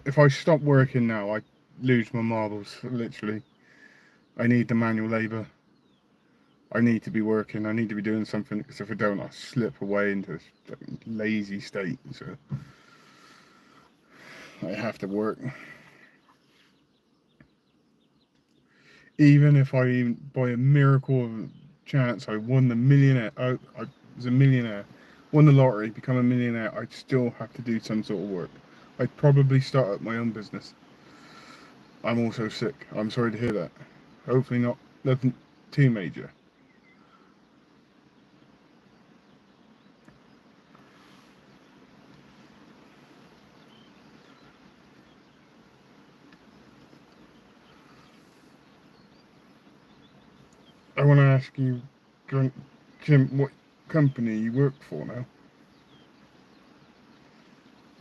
If I stop working now, I lose my marbles, literally. I need the manual labour. I need to be working. I need to be doing something, because if I don't, I slip away into this lazy state. So I have to work. Even if by a miracle of chance, I won the millionaire. I was a millionaire, won the lottery, become a millionaire. I'd still have to do some sort of work. I'd probably start up my own business. I'm also sick. I'm sorry to hear that. Hopefully not nothing too major. I want to ask you, Jim, what company you work for now?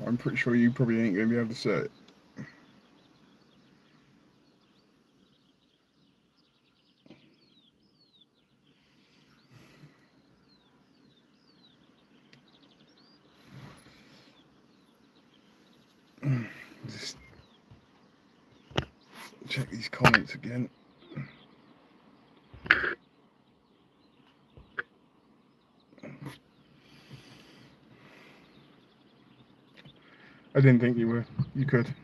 I'm pretty sure you probably ain't going to be able to say it. Just check these comments again. I didn't think you could.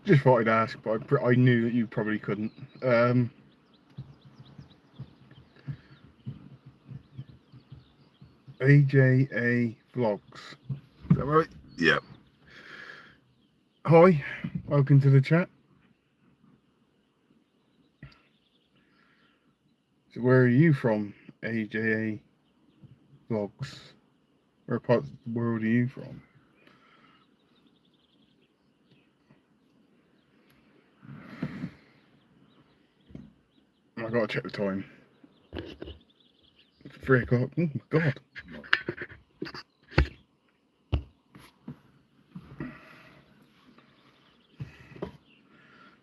Just thought I'd ask, but I knew that you probably couldn't. AJA Vlogs. Is that right? Yeah. Hi, welcome to the chat. So where are you from, AJA Vlogs? Where part of the world are you from? I gotta check the time. It's 3 o'clock. Oh my god.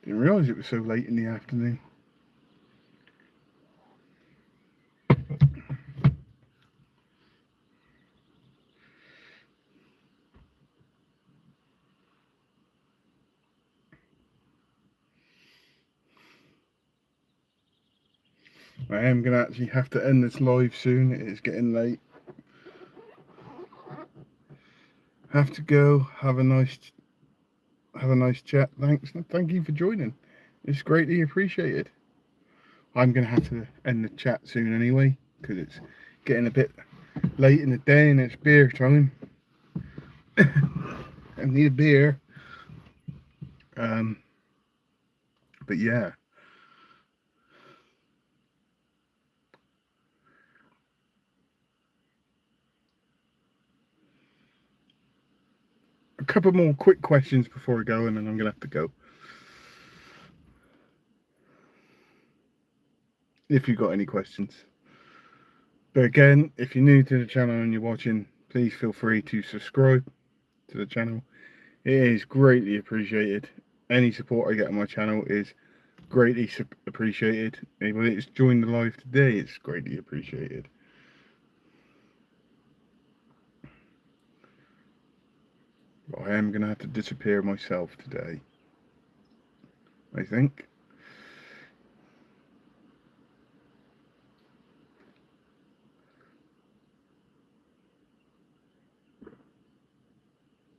Didn't realise it was so late in the afternoon. I am gonna actually have to end this live soon. It is getting late. Have to go. Have a nice chat. Thanks. Thank you for joining. It's greatly appreciated. I'm gonna have to end the chat soon anyway because it's getting a bit late in the day and it's beer time. I need a beer. But yeah. A couple more quick questions before I go, and then I'm gonna have to go. If you've got any questions. But again, if you're new to the channel and you're watching, please feel free to subscribe to the channel. It is greatly appreciated. Any support I get on my channel is greatly appreciated. Anybody that's joined the live today, it's greatly appreciated. But I am going to have to disappear myself today, I think.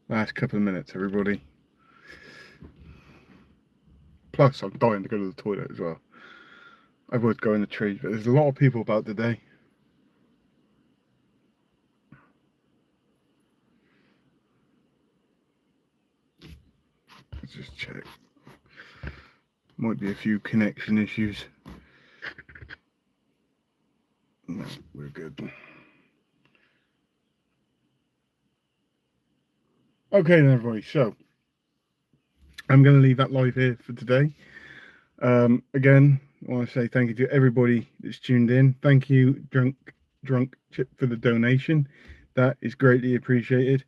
Last couple of minutes, everybody. Plus, I'm dying to go to the toilet as well. I would go in the trees, but there's a lot of people about today. Let's just check. Might be a few connection issues. No, we're good. Okay then, everybody, so I'm going to leave that live here for today. Again, I want to say thank you to everybody that's tuned in. Thank you, Drunk Chip, for the donation. That is greatly appreciated.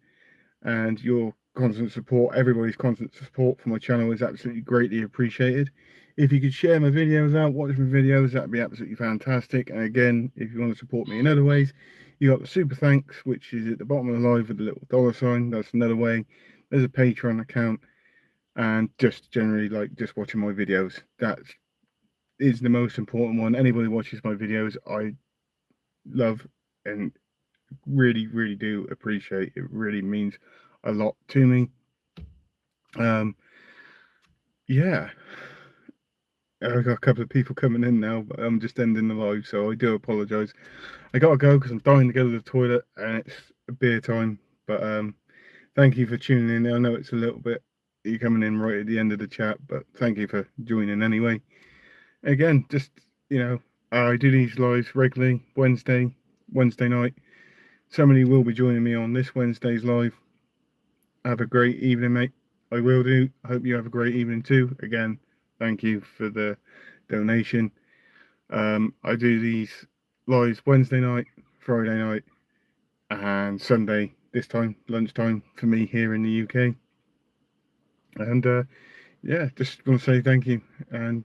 And your constant support, everybody's constant support for my channel is absolutely greatly appreciated. If you could share my videos out, watch my videos, that'd be absolutely fantastic. And again, if you want to support me in other ways, you got the super thanks, which is at the bottom of the live with the little dollar sign. That's another way. There's a Patreon account, and just generally like just watching my videos. That is the most important one. Anybody watches my videos, I love and really, really do appreciate. It really means a lot to me. Yeah, I've got a couple of people coming in now, but I'm just ending the live, so I do apologise. I gotta go because I'm dying to go to the toilet and it's beer time. But thank you for tuning in. I know it's a little bit you coming in right at the end of the chat, but thank you for joining anyway. Again, just, you know, I do these lives regularly, Wednesday night. Somebody will be joining me on this Wednesday's live. Have a great evening, mate. I will do. I hope you have a great evening too. Again, thank you for the donation. I do these lives Wednesday night, Friday night, and Sunday, this time, lunchtime for me here in the UK. And yeah, just want to say thank you. And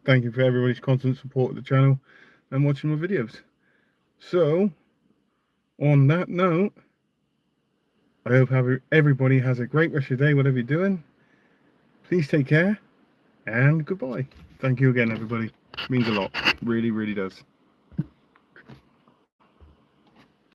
thank you for everybody's constant support of the channel and watching my videos. So, on that note, I hope everybody has a great rest of your day, whatever you're doing. Please take care, and goodbye. Thank you again, everybody. It means a lot. Really, really does.